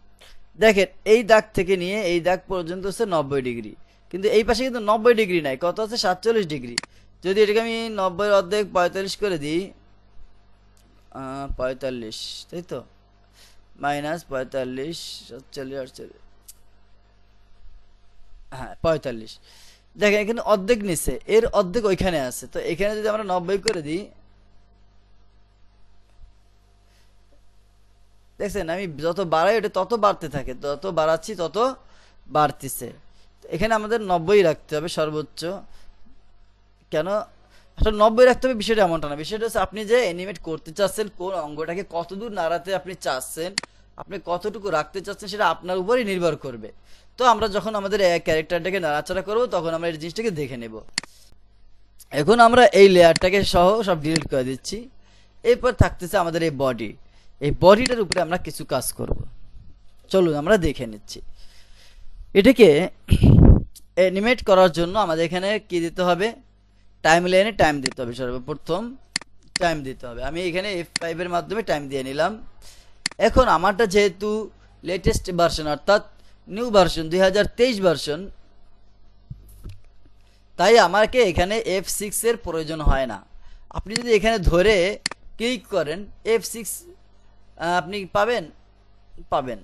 Speaker 1: দেখেন এই দাগ থেকে নিয়ে এই দাগ পর্যন্ত হচ্ছে 90 ডিগ্রি, কিন্তু এই পাশে কিন্তু 90 ডিগ্রি নাই, কত আছে 47 ডিগ্রি। যদি এটাকে আমি 90 অর্ধেক 45 করে দিই, 45 তাই তো, -45 47 48, হ্যাঁ 45। দেখেন এখানে অর্ধেক নিচে, এর অর্ধেক ওইখানে আছে, তো এখানে যদি আমরা 90 করে দিই, দেখছেন আমি যত বাড়াই এটা তত বাড়তে থাকে, যত বাড়াচ্ছি তত বাড়তিছে। এখানে আমাদের 90 রাখতে হবে সর্বোচ্চ। কেন আসলে 90 রাখতে হবে বিষয়টা এমনটা না, বিষয়টা হচ্ছে আপনি যে অ্যানিমেট করতে চাচ্ছেন, কোন অঙ্গটাকে কতদূর নাড়াতে আপনি চাচ্ছেন, আপনি কতটুকু রাখতে চাচ্ছেন, সেটা আপনার উপরই নির্ভর করবে। তো আমরা যখন আমাদের ক্যারেক্টারটাকে নাড়াচাড়া করবো তখন আমরা এই জিনিসটাকে দেখে নেব। এখন আমরা এই লেয়ারটাকে সহ সব ডিলিট করে দিচ্ছি। এরপর থাকতেছে আমাদের এই বডি, এই বডিটার উপরে আমরা কিছু কাজ করব। চলুন আমরা দেখে নিচ্ছি। এটাকে অ্যানিমেট করার জন্য আমাদের এখানে কি দিতে হবে, টাইম লাইনে টাইম দিতে হবে, সর্বপ্রথম টাইম দিতে হবে। আমি এখানে F5 এর মাধ্যমে টাইম দিয়ে নিলাম। এখন আমারটা যেহেতু লেটেস্ট ভার্সন অর্থাৎ নিউ ভার্সন 2023 ভার্সন, তাই আমাকে এখানে F6 এর প্রয়োজন হয় না। আপনি যদি এখানে ধরে ক্লিক করেন F6 আপনি পাবেন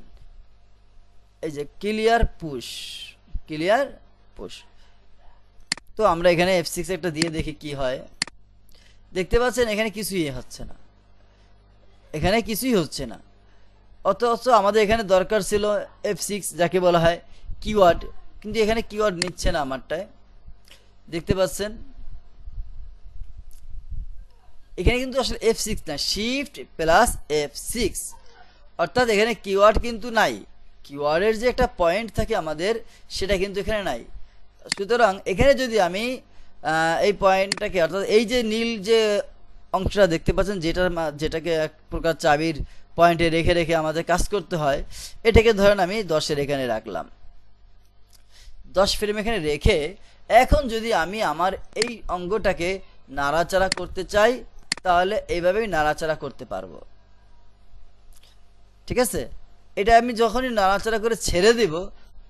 Speaker 1: এই যে ক্লিয়ার পুশ। তো আমরা এখানে F6 একটা দিয়ে দেখি কি হয়। দেখতে পাচ্ছেন এখানে কিছুই হচ্ছে না, এখানে কিছুই হচ্ছে না। অথচ আমাদের এখানে দরকার ছিল F6, যাকে বলা হয় কিওয়ার্ড, কিন্তু এখানে কিওয়ার্ড নিচ্ছে না আমারটায়। দেখতে পাচ্ছেন এখানে কিন্তু আসলে F6 না, শিফট প্লাস F6, অর্থাৎ এখানে কিওয়ার্ড কিন্তু নাই। কিওয়ার্ডের যে একটা পয়েন্ট থাকে আমাদের, সেটা কিন্তু এখানে নাই। সুতরাং এখানে যদি আমি এই পয়েন্টটাকে অর্থাৎ এই যে নীল যে অংশটা দেখতে পাচ্ছেন, যেটাকে এক প্রকার চাবির পয়েন্টে রেখে রেখে আমাদের কাজ করতে হয়, এটাকে ধরেন আমি 10-এর এখানে রাখলাম, 10 ফ্রেম এখানে রেখে এখন যদি আমি আমার এই অঙ্গটাকে নাড়াচাড়া করতে চাই, তাহলে এইভাবেই নাড়াচাড়া করতে পারবো। ঠিক আছে, এটা আমি যখনই নাড়াচাড়া করে ছেড়ে দিব,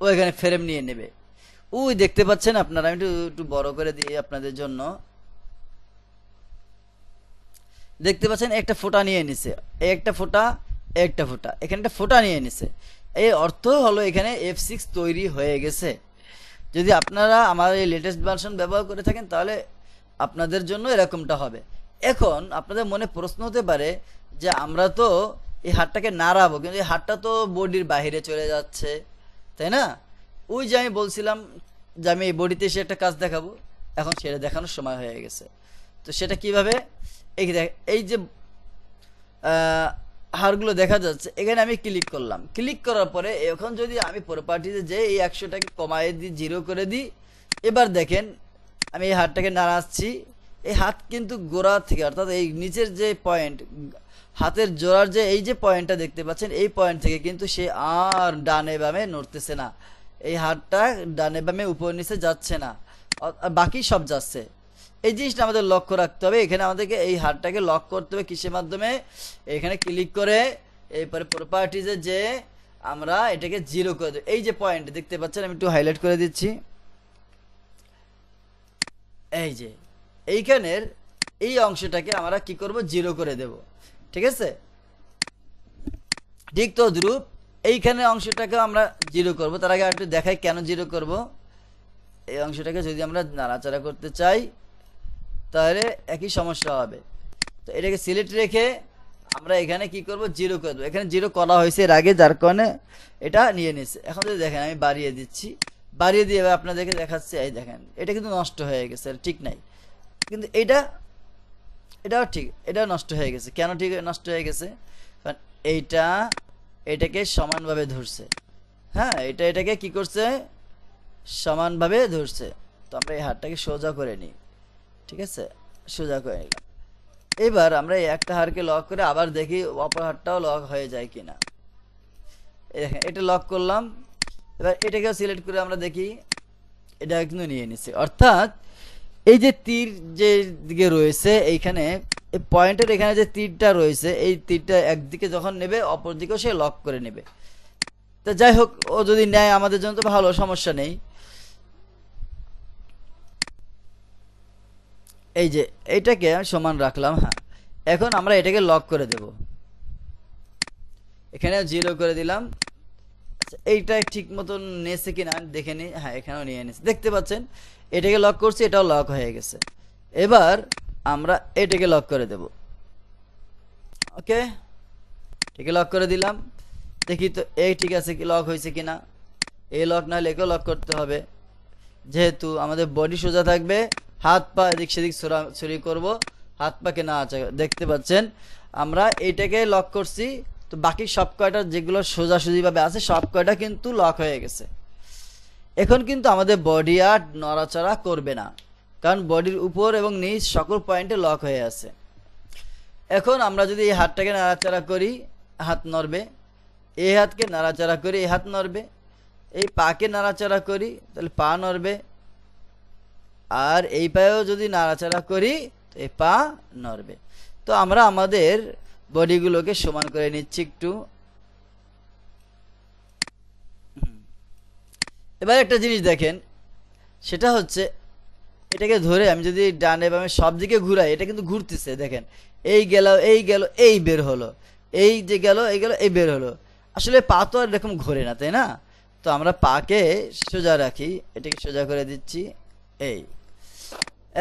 Speaker 1: ও এখানে ফ্রেম নিয়ে নেবে। ওই দেখতে পাচ্ছেন আপনারা, আমি একটু বড় করে দিই আপনাদের জন্য। দেখতে পাচ্ছেন একটা ফোঁটা নিয়ে নিছে, একটা ফোঁটা এখানে একটা ফোঁটা নিয়ে নিছে। এই অর্থ হলো এখানে F6 তৈরি হয়ে গেছে। যদি আপনারা আমার এই লেটেস্ট ভার্সন ব্যবহার করে থাকেন, তাহলে আপনাদের জন্য এরকমটা হবে। এখন আপনাদের মনে প্রশ্ন হতে পারে যে আমরা তো এই হাতটাকে নাড়াবো, কিন্তু এই হাতটা তো বডির বাইরে চলে যাচ্ছে, তাই না? ওই যে আমি বলছিলাম যে আমি এই বডিতে এসে একটা কাজ দেখাবো, এখন সেটা দেখানোর সময় হয়ে গেছে। তো সেটা কিভাবে, এই যে হাড়গুলো দেখা যাচ্ছে, এখানে আমি ক্লিক করলাম। ক্লিক করার পরে এখন যদি আমি প্রপার্টিতে যে এই 100টাকে কমায় দিই, 0 করে দিই, এবার দেখেন আমি এই হাতটাকে নাড়াচ্ছি। এই হাত কিন্তু গোড়া থেকে অর্থাৎ এই নিচের যে পয়েন্ট, হাতের জোড়ার যে এই যে পয়েন্টটা দেখতে পাচ্ছেন, এই পয়েন্ট থেকে কিন্তু সে আর ডানে বামে নড়তেছে না। এই হাতটা ডানে বামে উপর নিচে যাচ্ছে না, বাকি সব যাচ্ছে। এই জিনিসটা আমাদের লক্ষ্য রাখতে হবে। এখানে আমাদেরকে এই হাতটাকে লক করতে হবে কিসের মাধ্যমে, এখানে ক্লিক করে এরপরে প্রপার্টিজে যে আমরা এটাকে 0 করে দেব। এই যে পয়েন্ট দেখতে পাচ্ছেন, আমি একটু হাইলাইট করে দিচ্ছি। এই যে এইখানের এই অংশটাকে আমরা কি করব, 0 করে দেব। ঠিক আছে, ঠিক তো দ্রুপ এইখানে অংশটাকে আমরা 0 করব। তার আগে একটু দেখাই কেন 0 করব। এই অংশটাকে যদি আমরা নাড়াচাড়া করতে চাই, তাহলে একই সমস্যা হবে। তো এটাকে সিলেক্ট রেখে আমরা এখানে কি করব, 0 করে দেবো। এখানে 0 করা হয়েছে এর আগে, যার কারণে এটা নিয়ে নিচ্ছে। এখন যদি দেখেন আমি বাড়িয়ে দিচ্ছি, বাড়িয়ে দিয়ে আপনাদেরকে দেখাচ্ছি। এই দেখেন এটা কিন্তু নষ্ট হয়ে গেছে, ঠিক নাই। কিন্তু এটাও ঠিক, এটাও নষ্ট হয়ে গেছে। কেন ঠিক নষ্ট হয়ে গেছে, কারণ এটাকে সমানভাবে ধরছে। হ্যাঁ, এটাকে কি করছে, সমানভাবে ধরছে। তো আমরা এই হাতটাকে সোজা করে নিই। ঠিক আছে, সোজা করে নিলাম। এবার আমরা এই একটা হাড়কে লক করে আবার দেখি অপর হাড়টাও লক হয়ে যায় কিনা। দেখেন এটা লক করলাম। এবার এটাকে সিলেক্ট করে আমরা দেখি, এটা কিন্তু নিয়ে নিচ্ছে। অর্থাৎ এই যে তীর যে দিকে রয়েছে, এইখানে এই পয়েন্টের এখানে যে তীরটা রয়েছে, এই তীরটা একদিকে যখন নেবে, অপর দিকেও সে লক করে নেবে। তো যাই হোক, ও যদি নেয় আমাদের জন্য তো ভালো, সমস্যা নেই। এই যে এইটাকে আমি সমান রাখলাম। হ্যাঁ, এখন আমরা এটাকে লক করে দেব, এখানে 0 করে দিলাম। আচ্ছা, এইটা ঠিক মতন নিয়েছে কিনা দেখে নিই। হ্যাঁ, এখানেও নিয়ে নিয়েছে, দেখতে পাচ্ছেন। এটাকে লক করছি, এটাও লক হয়ে গেছে। এবার আমরা এটাকে লক করে দেব। ওকে, এটাকে লক করে দিলাম। দেখি তো এই ঠিক আছে কি, লক হয়েছে কিনা। এই লক না হলে একেও লক করতে হবে, যেহেতু আমাদের বডি সোজা থাকবে, হাত পা এদিক সেদিক ছড়ি করব, হাত পাকে না আছে। দেখতে পাচ্ছেন আমরা এইটাকে লক করছি, তো বাকি সব কয়টা যেগুলো সোজাসুজিভাবে আছে সব কয়টা কিন্তু লক হয়ে গেছে। এখন কিন্তু আমাদের বডি আর নড়াচড়া করবে না, কারণ বডির উপর এবং নিচ সকল পয়েন্টে লক হয়ে আছে। এখন আমরা যদি এই হাতটাকে নাড়াচাড়া করি, হাত নড়বে। এই হাতকে নাড়াচাড়া করি, এই হাত নড়বে। এই পাকে নাড়াচাড়া করি, তাহলে পা নড়বে। আর এই পায়েও যদি নাড়াচাড়া করি, তো এই পা নড়বে। তো আমরা আমাদের বডিগুলোকে সমান করে নিচ্ছি একটু। এবার একটা জিনিস দেখেন, সেটা হচ্ছে এটাকে ধরে আমি যদি ডানে বামে সব দিকে ঘুরাই, এটা কিন্তু ঘুরতেছে। দেখেন, এই গেল, এই গেল, এই বের হলো, এই যে গেল, এই গেল, এই বের হলো। আসলে পা তো আর এরকম ঘোরে না, তাই না? তো আমরা পাকে সোজা রাখি, এটাকে সোজা করে দিচ্ছি। এই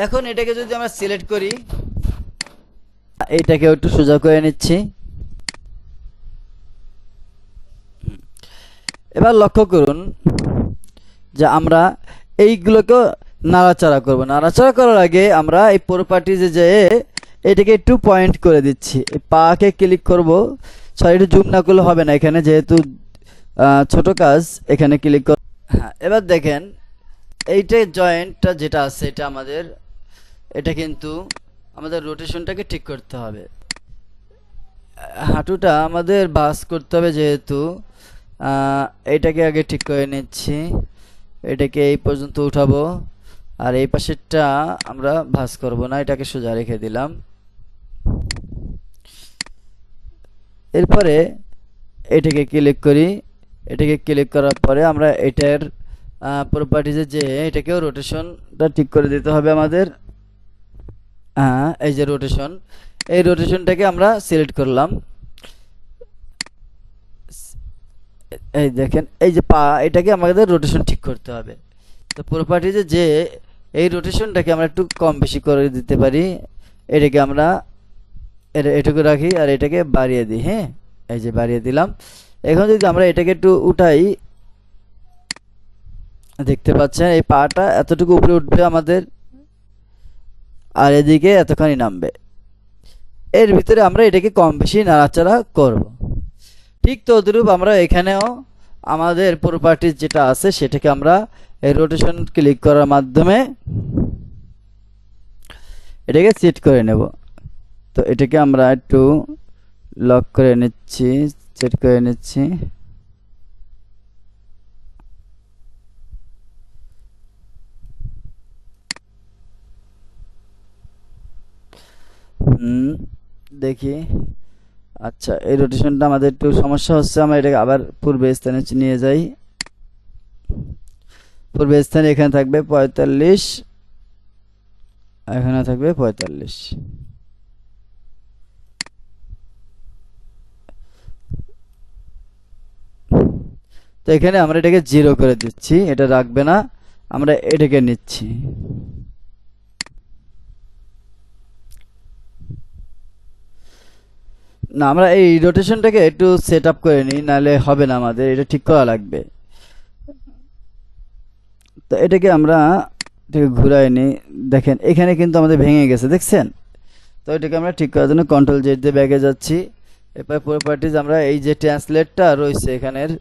Speaker 1: এখন এটাকে যদি আমরা সিলেক্ট করি, এইটাকে একটু সোজা করে নিচ্ছি। এবার লক্ষ্য করুন যে আমরা এইগুলোকে নাড়াচাড়া করব। নাড়াচাড়া করার আগে আমরা এই প্রপার্টিজে যেয়ে এটাকে একটু পয়েন্ট করে দিচ্ছি। এই পাকে ক্লিক করব। সরি, একটু জুম না করলে হবে না, এখানে যেহেতু ছোট কাজ, এখানে ক্লিক কর। হ্যাঁ, এবার দেখেন এইটা জয়েন্টটা যেটা আছে, এটা আমাদের, এটা কিন্তু আমাদের রোটেশনটাকে ঠিক করতে হবে। হাঁটুটা আমাদের বাস করতে হবে, যেহেতু এটাকে আগে ঠিক করে নিচ্ছি। এটাকে এই পর্যন্ত উঠাবো, আর এই পাশেরটা আমরা ভাঁজ করব না, এটাকে সোজা রেখে দিলাম। এরপরে এটাকে ক্লিক করি। এটাকে ক্লিক করার পরে আমরা এটার প্রপার্টিজে যে এটাকেও রোটেশনটা ঠিক করে দিতে হবে আমাদের। এই যে রোটেশন, এই রোটেশনটাকে আমরা সিলেক্ট করলাম। এই দেখেন, এই যে পা, এটাকে আমাদের রোটেশন ঠিক করতে হবে। তো প্রপার্টিজে যে এই রোটেশনটাকে আমরা একটু কম বেশি করে দিতে পারি। এটাকে আমরা এটুকু রাখি আর এটাকে বাড়িয়ে দিই। হ্যাঁ, এই যে বাড়িয়ে দিলাম। এখন যদি আমরা এটাকে একটু উঠাই, দেখতে পাচ্ছেন এই পাটা এতটুকু উপরে উঠবে আমাদের, আর এদিকে এতখানি নামবে। এর ভিতরে আমরা এটাকে কম বেশি নাড়াচাড়া করব। ঠিক তদ্রূপ আমরা এখানেও আমাদের প্রপার্টিজ যেটা আছে সেটাকে আমরা এই রোটেশন ক্লিক করার মাধ্যমে এটাকে সেট করে নেব। তো এটাকে আমরা একটু লক করে নিচ্ছি, সেট করে নিচ্ছি। দেখি। আচ্ছা, এই রোটেশনটা আমাদের একটু সমস্যা হচ্ছে, আমরা এটাকে আবার পূর্বে স্থানে নিয়ে যাই। পূর্বে স্থানে এখানে থাকবে 45, এখানে থাকবে 45। তো এখানে আমরা এটাকে 0 করে দিচ্ছি, এটা রাখবে না, আমরা এটাকে নিচ্ছি। না, আমরা এই রোটেশনটাকে একটু সেট আপ করে নিই, নাহলে হবে না, আমাদের এটা ঠিক করা লাগবে। তো এটাকে আমরা ঘুরাই নিই। দেখেন এখানে কিন্তু আমাদের ভেঙে গেছে, দেখছেন? তো এটাকে আমরা ঠিক করার জন্য কন্ট্রোল জেড দিয়ে ব্যাগে যাচ্ছি। এরপর প্রপার্টিজ আমরা এই যে ট্রান্সলেটটা রয়েছে এখানের,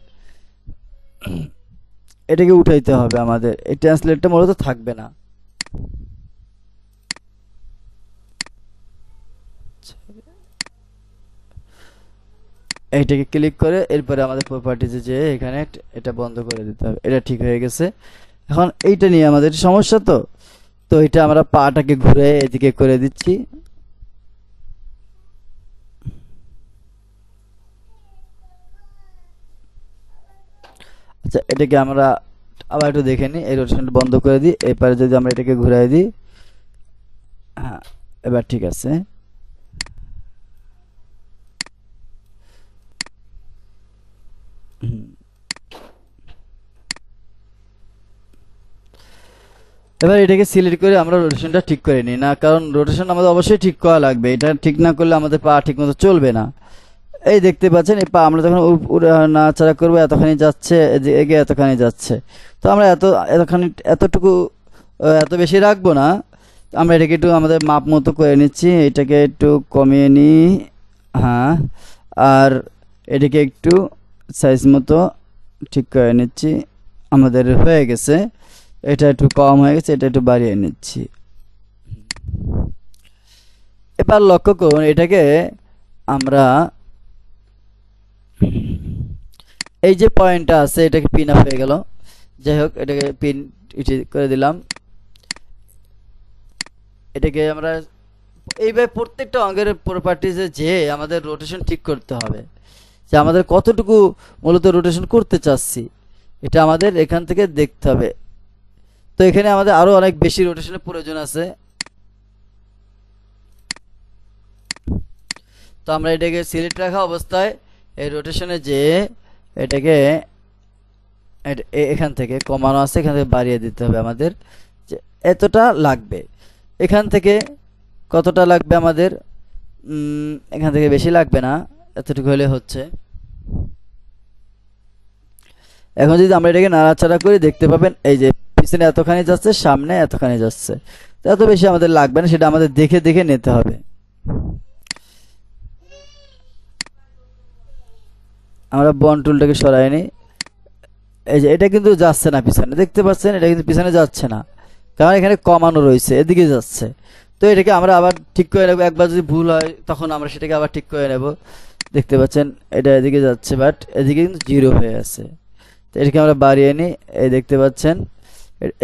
Speaker 1: এটাকে উঠাইতে হবে আমাদের। এই ট্রান্সলেটটা মূলত থাকবে না। এইটাকে ক্লিক করে এরপরে আমাদের প্রপার্টিজে যে এখানে এটা বন্ধ করে দিতে হবে। এটা ঠিক হয়ে গেছে। এখন এইটা নিয়ে আমাদের সমস্যা, তো তো এটা আমরা পাটাকে ঘুরে এদিকে করে দিচ্ছি। আচ্ছা, এটাকে আমরা আবার একটু দেখে নিই। এই রোটেশনটা বন্ধ করে দিই। এরপরে যদি আমরা এটাকে ঘুরাই দিই, হ্যাঁ, এবার ঠিক আছে। হুম। এবার এটাকে সিলেক্ট করে আমরা রোটেশনটা ঠিক করে নিই না, কারণ রোটেশন আমাদের অবশ্যই ঠিক করা লাগবে। এটা ঠিক না করলে আমাদের পা ঠিক মতো চলবে না। এই দেখতে পাচ্ছেন, এই পা আমরা যখন নাড়াচাড়া করবো এতখানি যাচ্ছে, এগিয়ে এতখানি যাচ্ছে। তো আমরা এতখানি এতটুকু এত বেশি রাখবো না। আমরা এটাকে একটু আমাদের মাপ মতো করে নিচ্ছি। এটাকে একটু কমিয়ে নিই, হ্যাঁ। আর এটাকে একটু সাইজ মতো ঠিক করে নিচ্ছি। আমাদের হয়ে গেছে। এটা একটু কম হয়ে গেছে, এটা একটু বাড়িয়ে নিচ্ছি। এবার লক্ষ্য করুন, এটাকে আমরা এই যে পয়েন্টটা আছে এটাকে পিন আপ হয়ে গেল। যাই হোক, এটাকে পিন করে দিলাম। এটাকে আমরা এইভাবে প্রত্যেকটা অঙ্গের প্রপার্টিজে যে আমাদের রোটেশন ঠিক করতে হবে, যে আমাদের কতটুকু মূলত রোটেশন করতে চাচ্ছি, এটা আমাদের এখান থেকে দেখতে হবে। তো এখানে আমাদের আরো অনেক বেশি রোটেশনের প্রয়োজন আছে। তো আমরা এটাকে সিলেক্ট রাখা অবস্থায় এই রোটেশনে যে এটাকে এখান থেকে কমানো আছে, এখান থেকে বাড়িয়ে দিতে হবে আমাদের, যে এতটা লাগবে। এখান থেকে কতটা লাগবে আমাদের, এখান থেকে বেশি লাগবে না, এতটুকু হলে হচ্ছে। এখন যদি আমরা এটাকে নাড়াচাড়া করে দেখতে পাবেন, এই যে পিছনে এতখানি যাচ্ছে, সামনে এতখানি যাচ্ছে। এত বেশি আমাদের লাগবে না, সেটা আমাদের দেখে দেখে নিতে হবে। আমরা বন টুলটাকে সরাই নিই। এই যে এটা কিন্তু যাচ্ছে না পিছনে, দেখতে পাচ্ছেন, এটা কিন্তু পিছনে যাচ্ছে না, কারণ এখানে কমানো রয়েছে, এদিকে যাচ্ছে। তো এটাকে আমরা আবার ঠিক করে নেব। একবার যদি ভুল হয় তখন আমরা সেটাকে আবার ঠিক করে নেব। দেখতে পাচ্ছেন এটা এদিকে যাচ্ছে, বাট এদিকে কিন্তু জিরো হয়ে আছে। তো এটাকে আমরা বাড়িয়ে নিই। এই দেখতে পাচ্ছেন,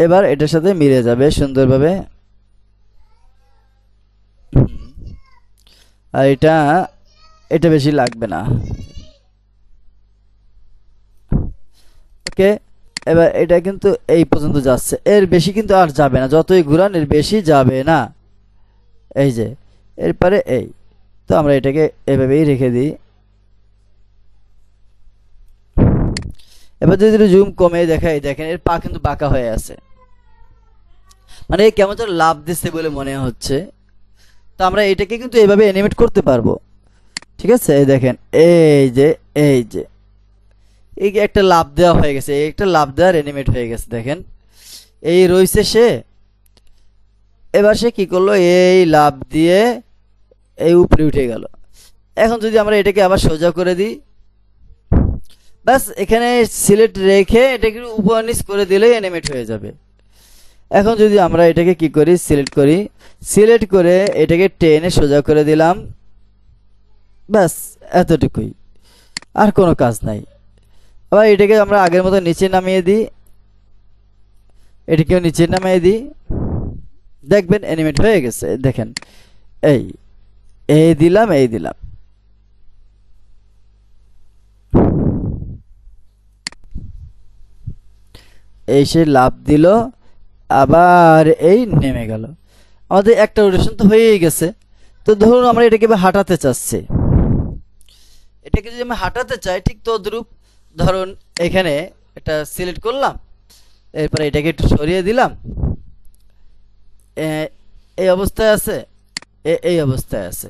Speaker 1: এবার এটার সাথে মিলে যাবে সুন্দরভাবে। আর এটা বেশি লাগবে না। ওকে, এবার এটা কিন্তু এই পর্যন্ত যাচ্ছে, এর বেশি কিন্তু আর যাবে না। যতই ঘুরান এর বেশি যাবে না। এই যে এরপরে এই, তো আমরা এটাকে এভাবেই রেখে দিই। এবার যদি জুম কমে দেখাই, দেখেন এর পা কিন্তু বাঁকা হয়ে আছে, মানে কেমন যেন লাভ দিচ্ছে বলে মনে হচ্ছে। তো আমরা এটাকে কিন্তু এভাবে অ্যানিমেট করতে পারবো। ঠিক আছে, এই দেখেন, এই যে এই একটা লাভ দেওয়া হয়ে গেছে, এই একটা লাভ দেওয়ার অ্যানিমেট হয়ে গেছে। দেখেন এই রয়েছে সে। এবার সে কি করলো, এই লাভ দিয়ে এই উপরে উঠে গেল। এখন যদি আমরা এটাকে আবার সোজা করে দিই, ব্যাস এখানে সিলেক্ট রেখে এটাকে উপর নিচ করে দিলেই অ্যানিমেট হয়ে যাবে। এখন যদি আমরা এটাকে কি করি, সিলেক্ট করে এটাকে টেনে সোজা করে দিলাম, ব্যাস এতটুকুই, আর কোনো কাজ নাই। আবার এটাকে আমরা আগের মতো নিচে নামিয়ে দিই, এটাকেও নিচে নামিয়ে দিই, দেখবেন অ্যানিমেট হয়ে গেছে। দেখেন এই এই দিলাম, এই দিলাম, এই সে লাভ দিল, আবার এই নেমে গেল। আমাদের একটা রোটেশন তো হয়েই গেছে। তো ধরুন আমরা এটাকে হাঁটাতে চাচ্ছি, এটাকে যদি আমি হাঁটাতে চাই, ঠিক তদ্রূপ ধরুন এখানে এটা সিলেক্ট করলাম, এরপরে এটাকে একটু সরিয়ে দিলাম, এই অবস্থায় আছে, এই অবস্থায় আছে,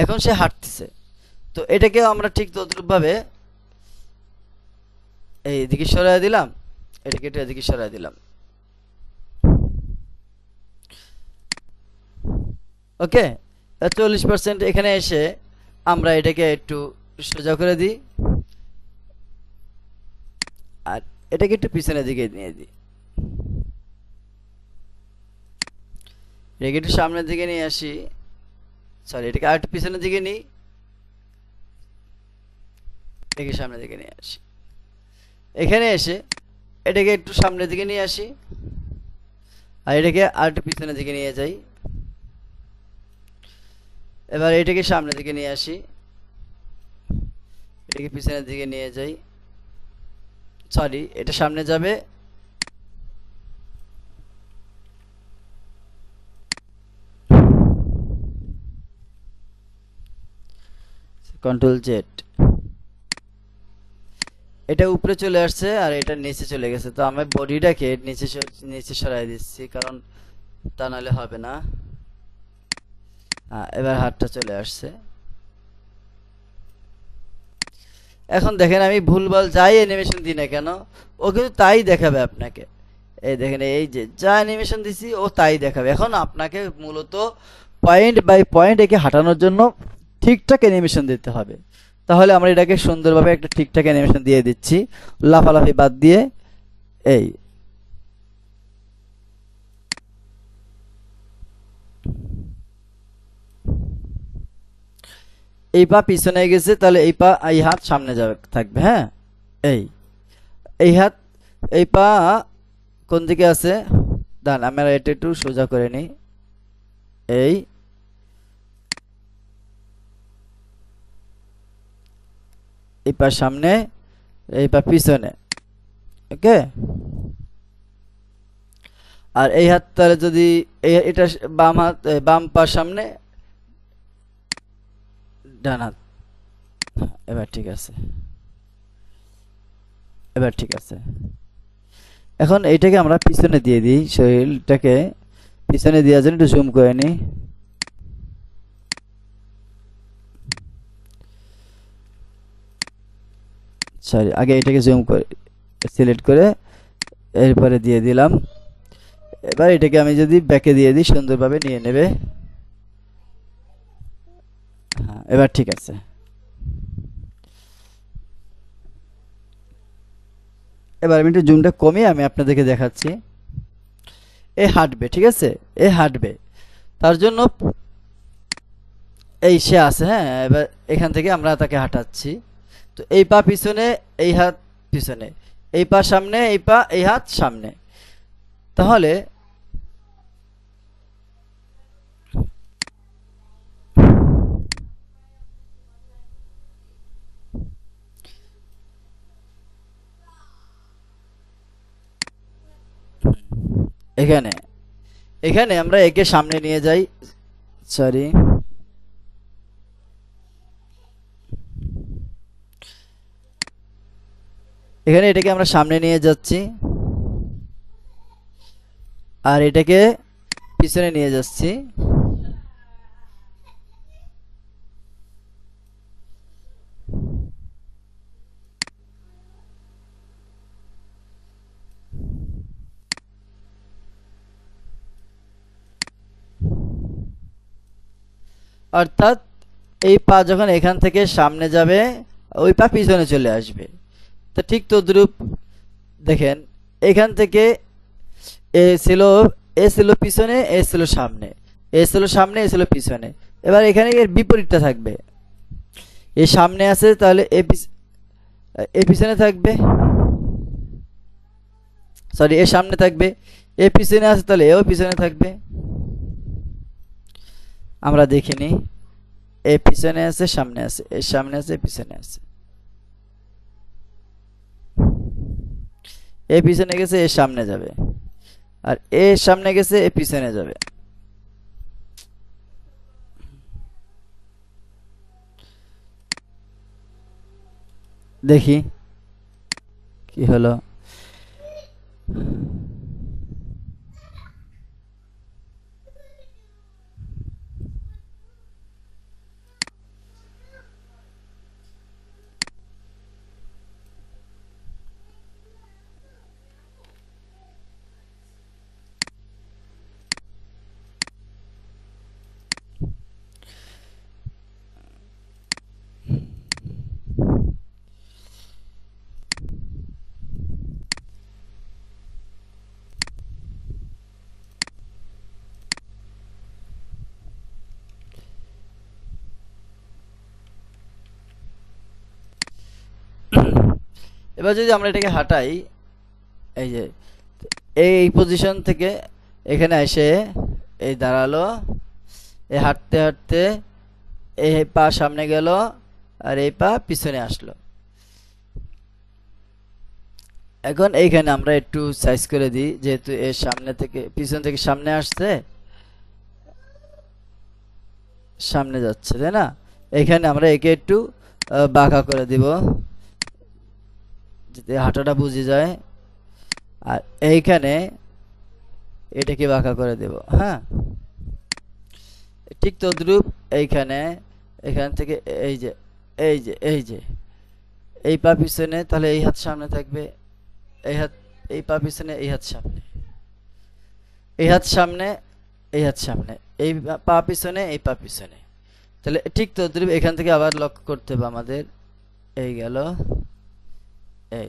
Speaker 1: এখন সে হাঁটতেছে। তো এটাকে আমরা ঠিক তদ্রূপভাবে এইদিকে সরিয়ে দিলাম, এটাকে একটু এদিকে সরিয়ে দিলাম। ওকে, 40% এখানে এসে আমরা এটাকে একটু সোজা করে দিই, আর এটাকে একটু পিছনের দিকে নিয়ে দিই, এটাকে একটু সামনের দিকে নিয়ে আসি, সরি এটাকে আর একটু পিছনের দিকে নিই, এটাকে সামনের দিকে নিয়ে আসি। এখানে এসে এটাকে একটু সামনের দিকে নিয়ে আসি, আর এটাকে আর একটু পিছনের দিকে নিয়ে যাই। এবার এটাকে সামনের দিকে নিয়ে আসি, এটাকে পিছনের দিকে নিয়ে যাই, সরি এটা সামনে যাবে, কন্ট্রোল জেড, এটা উপরে চলে আসছে আর এটা নিচে চলে গেছে। তো আমি বডিটাকে নিচে সরাই দিচ্ছি, কারণ তা নাহলে হবে না। এবার হাতটা চলে আসছে। এখন দেখেন আমি ভুলভাল যাই অ্যানিমেশন দিই না কেন, ও কিন্তু তাই দেখাবে আপনাকে। এই দেখেন, এই যে যা অ্যানিমেশন দিছি ও তাই দেখাবে। এখন আপনাকে মূলত পয়েন্ট বাই পয়েন্ট একে হাঁটানোর জন্য ঠিকঠাক অ্যানিমেশন দিতে হবে। তাহলে আমরা এটাকে সুন্দরভাবে একটা ঠিকঠাক অ্যানিমেশন দিয়ে দিচ্ছি, লাফালাফি বাদ দিয়ে। এই এই পা পিছনে গেছে, তাহলে এই হাত সামনে যাবে থাকবে। হ্যাঁ, এই এই হাত, এই পা কোন দিকে আছে, দাঁড়ান আমরা এটা একটু সোজা করে নিই। এই এই পা সামনে, এই পা পিছনে, ওকে। আর এই হাত তাহলে যদি এটা বাম হাত, বাম পা সামনে, ডান হাত। এবার ঠিক আছে, এবার ঠিক আছে। এখন এইটাকে আমরা পিছনে দিয়ে দিই, শরীরটাকে পিছনে দেওয়ার জন্য একটু জুম করে নিই। সরি, আগে এটাকে জুম করে সিলেক্ট করে এরপরে দিয়ে দিলাম। এবার এটাকে আমি যদি ব্যাকে দিয়ে দিই, সুন্দরভাবে নিয়ে নেবে। হ্যাঁ, এবার ঠিক আছে। এবার আমি একটু জুমটা কমিয়ে আমি আপনাদেরকে দেখাচ্ছি। এ হাঁটবে, ঠিক আছে, এ হাঁটবে, তার জন্য এই সে আছে। হ্যাঁ, এবার এখান থেকে আমরা তাকে হাঁটাচ্ছি। তো এই পা পিছনে, এই হাত পিছনে, এই পা সামনে, এই পা, এই হাত সামনে। তাহলে এখানে এখানে আমরা একে সামনে নিয়ে যাই, সরি, এখানে এটাকে আমরা সামনে নিয়ে যাচ্ছি আর এটাকে পিছনে নিয়ে যাচ্ছি। অর্থাৎ এই পা যখন এখান থেকে সামনে যাবে, ওই পা পিছনে চলে আসবে। তো ঠিক তদ্রূপ দেখেন, এখান থেকে এ ছিল পিছনে, এ ছিল সামনে, এ ছিল সামনে, এ ছিল পিছনে। এবার এখানে এর বিপরীতটা থাকবে, এ সামনে আছে তাহলে এ পিছনে থাকবে, সরি এ সামনে থাকবে, এ পিছনে আছে তাহলে এও পিছনে থাকবে। আমরা দেখিনি, এ পিছনে আছে, সামনে আছে, এ সামনে আছে, পিছনে আছে, এ পিছনে গেছে, এ সামনে যাবে, আর এ সামনে গেছে, এ পিছনে যাবে। দেখি কি হলো। এবার যদি আমরা এটাকে হাঁটাই, এই যে এই পজিশন থেকে এখানে এসে এই দাঁড়ালো, এই হাঁটতে হাঁটতে এই পা সামনে গেল আর এই পা পিছনে আসলো। এখন এইখানে আমরা একটু সাইজ করে দিই, যেহেতু এর সামনে থেকে পিছন থেকে সামনে আসছে, সামনে যাচ্ছে, তাই না? এইখানে আমরা একে একটু বাঁকা করে দিব, যাতে হাঁটাটা বুঝে যায়। আর এইখানে এটাকে বাঁকা করে দেব। হ্যাঁ, ঠিক তদ্রূপ এইখানে, এখান থেকে এই যে এই যে এই যে এই পা পিছনে, তাহলে এই হাত সামনে থাকবে, এই হাত, এই পা পিছনে, এই হাত সামনে, এই হাত সামনে, এই হাত সামনে, এই পা পিছনে, এই পা পিছনে। তাহলে ঠিক তদ্রূপ এখান থেকে আবার লক্ষ্য করতে হবে আমাদের। এই গেল, এই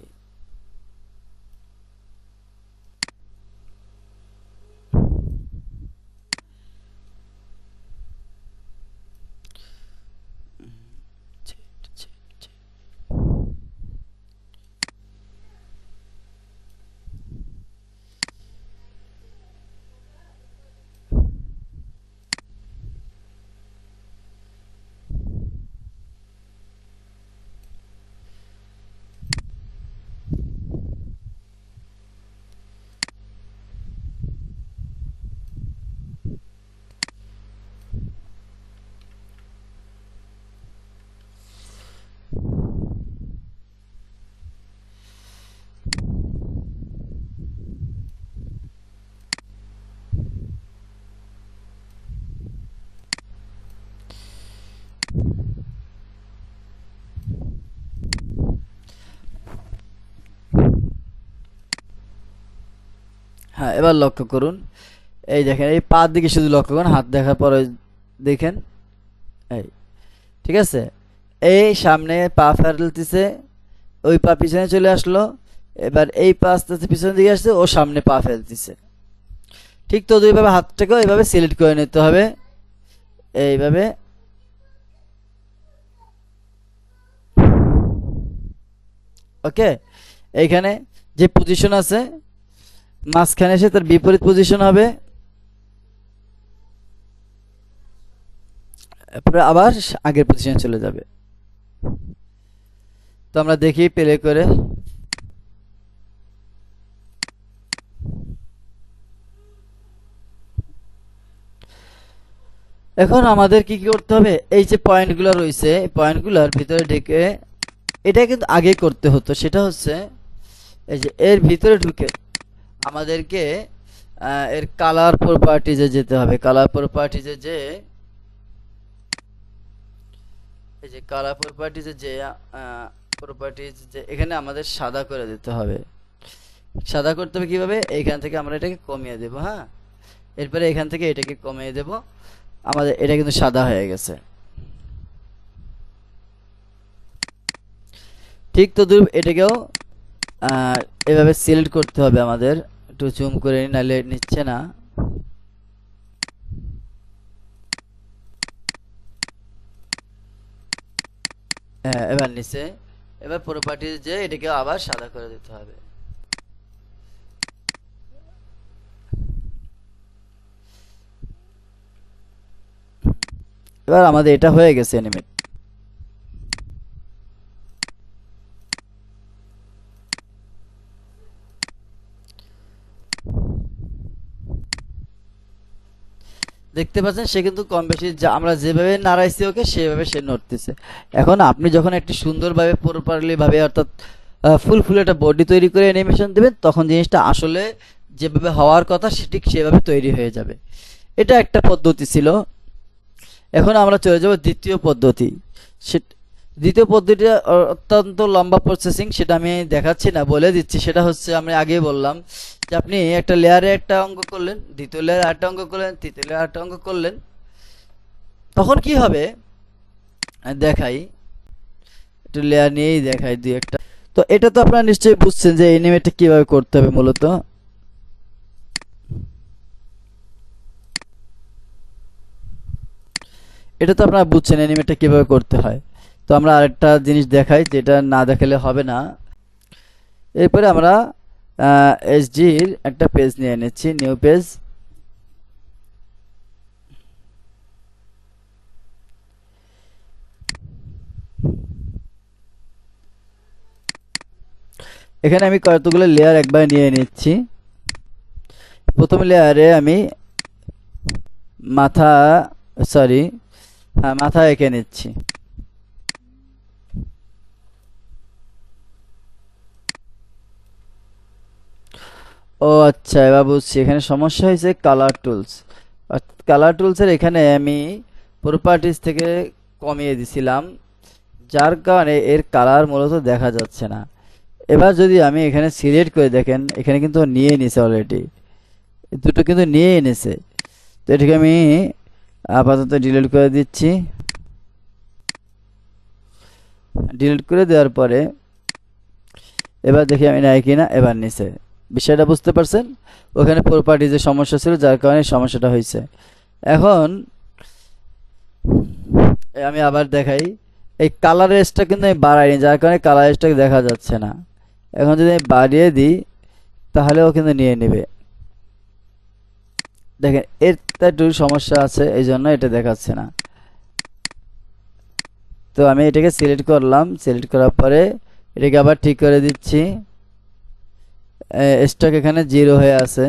Speaker 1: হ্যাঁ, এবার লক্ষ্য করুন। এই দেখেন, এই পা দিকে শুধু লক্ষ্য করুন, হাত দেখার পরে দেখেন। এই ঠিক আছে, এই সামনে পা ফেলতেছে, ওই পা পিছনে চলে আসলো। এবার এই পা আস্তে আস্তে পিছনের দিকে আসছে, ও সামনে পা ফেলতেছে। ঠিক তো দুইভাবে হাতটাকেও এইভাবে সিলেক্ট করে নিতে হবে, এইভাবে। ওকে, এইখানে যে পজিশন আছে, মাঝখানে এসে তার বিপরীত পজিশন হবে, তারপরে আবার আগের পজিশনে চলে যাবে। তো আমরা দেখি প্লে করে। এখন আমাদের কি কি করতে হবে, এই যে পয়েন্টগুলো রয়েছে, এই পয়েন্টগুলোর ভিতরে ঢুকে, এটা কিন্তু আগে করতে হতো, সেটা হচ্ছে এই যে এর ভিতরে ঢুকে আমাদেরকে এর কালার প্রপার্টিজে যেতে হবে। কালার প্রপার্টিজে যে, এই যে কালার প্রপার্টিজে যে প্রপার্টিজ যে এখানে আমাদের সাদা করে দিতে হবে। সাদা করতে হবে কিভাবে, এইখান থেকে আমরা এটাকে কমিয়ে দেব। হ্যাঁ, এরপরে এখান থেকে এটাকে কমিয়ে দেব, আমাদের এটা কিন্তু সাদা হয়ে গেছে। ঠিক তদ্রুপ এটাকেও এভাবে সিলেক্ট করতে হবে আমাদের। একটু জুম করে নিই, নাহলে নিচ্ছে না। হ্যাঁ, এবার নিচে, এবার প্রপার্টিজ যে এটাকে আবার সাদা করে দিতে হবে। এবার আমাদের এটা হয়ে গেছে অ্যানিমেট। দেখতে পাচ্ছেন সে কিন্তু কম বেশি আমরা যেভাবে নাড়াইছি ওকে সেভাবে সে নড়তেছে। এখন আপনি যখন একটি সুন্দরভাবে প্রপারলি ভাবে, অর্থাৎ ফুল একটা বডি তৈরি করে অ্যানিমেশন দেবেন, তখন জিনিসটা আসলে যেভাবে হওয়ার কথা ঠিক সেভাবে তৈরি হয়ে যাবে। এটা একটা পদ্ধতি ছিল। এখন আমরা চলে যাব দ্বিতীয় পদ্ধতি। দ্বিতীয় পদ্ধতিটা অত্যন্ত লম্বা প্রসেসিং, সেটা আমি দেখাচ্ছি না, বলে দিচ্ছি। সেটা হচ্ছে, আমি আগেই বললাম যে আপনি একটা লেয়ারে একটা অঙ্ক করলেন, দ্বিতীয় লেয়ারে আরেকটা অঙ্ক করলেন, তৃতীয় লেয়ারে আরেকটা অঙ্ক করলেন, তখন কি হবে দেখাই, একটু লেয়ার নিয়েই দেখাই দুই একটা। তো এটা তো আপনারা নিশ্চয়ই বুঝছেন যে অ্যানিমেটটা কিভাবে করতে হবে মূলত। এটা তো আপনারা বুঝছেন অ্যানিমেটটা কিভাবে করতে হয়। তো আমরা আরেকটা জিনিস দেখাই, যেটা না দেখালে হবে না। এরপরে আমরা এসজির একটা পেজ নিয়ে নিচ্ছি, নিউ পেজ। এখানে আমি কতগুলো লেয়ার একবার নিয়ে নিচ্ছি। প্রথম লেয়ারে আমি মাথা, সরি, হ্যাঁ, মাথা এঁকে নিচ্ছি। ও আচ্ছা, এবার বুঝছি এখানে সমস্যা হয়েছে কালার টুলস। কালার টুলসের এখানে আমি প্রপার্টিজ থেকে কমিয়ে দিছিলাম, যার কারণে এর কালার মূলত দেখা যাচ্ছে না। এবার যদি আমি এখানে সিলেক্ট করে দেখেন, এখানে কিন্তু নিয়ে নিছে অলরেডি, দুটো কিন্তু নিয়ে এনেছে। তো এটাকে আমি আপাতত ডিলিট করে দিচ্ছি। ডিলিট করে দেওয়ার পরে এবার দেখি আমি নাই কিনা, এবার নিছে। বিষয়টা বুঝতে পারছেন? ওখানে প্রপার্টিজের সমস্যা ছিল, যার কারণে সমস্যাটা হয়েছে। এখন আমি আবার দেখাই, এই কালার রেঞ্জটা কিন্তু আমি বাড়াইনি, যার কারণে কালার রেঞ্জটা দেখা যাচ্ছে না। এখন যদি আমি বাড়িয়ে দিই তাহলেও কিন্তু নিয়ে নেবে। দেখেন এরটা একটু সমস্যা আছে, এই জন্য এটা দেখাচ্ছে না। তো আমি এটাকে সিলেক্ট করলাম, সিলেক্ট করার পরে এটাকে আবার ঠিক করে দিচ্ছি। স্টক এখানে 0 হয়ে আছে,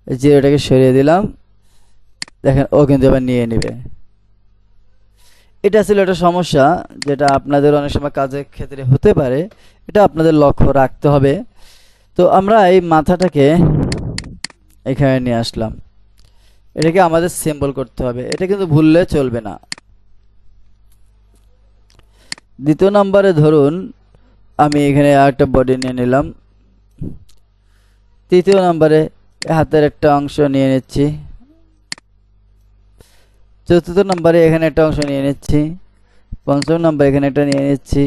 Speaker 1: 0টাকে সরিয়ে দিলাম। দেখেন ও কিন্তু এবার নিয়ে নেবে। এটা ছিল একটা সমস্যা, যেটা আপনাদের অনেক সময় কাজের ক্ষেত্রে হতে পারে, এটা আপনাদের লক্ষ্য রাখতে হবে। তো আমরা এই মাথাটাকে এখানে নিয়ে আসলাম, এটাকে আমাদের সিম্বল করতে হবে, এটা কিন্তু ভুললে চলবে না। দ্বিতীয় নম্বরে ধরুন আমি এখানে আরেকটা বডি নিয়ে নিলাম। তৃতীয় নম্বরে হাতের একটা অংশ নিয়ে নিচ্ছি। চতুর্থ নম্বরে এখানে একটা অংশ নিয়ে নিচ্ছি। পঞ্চম নম্বরে এখানে একটা নিয়ে নিচ্ছি।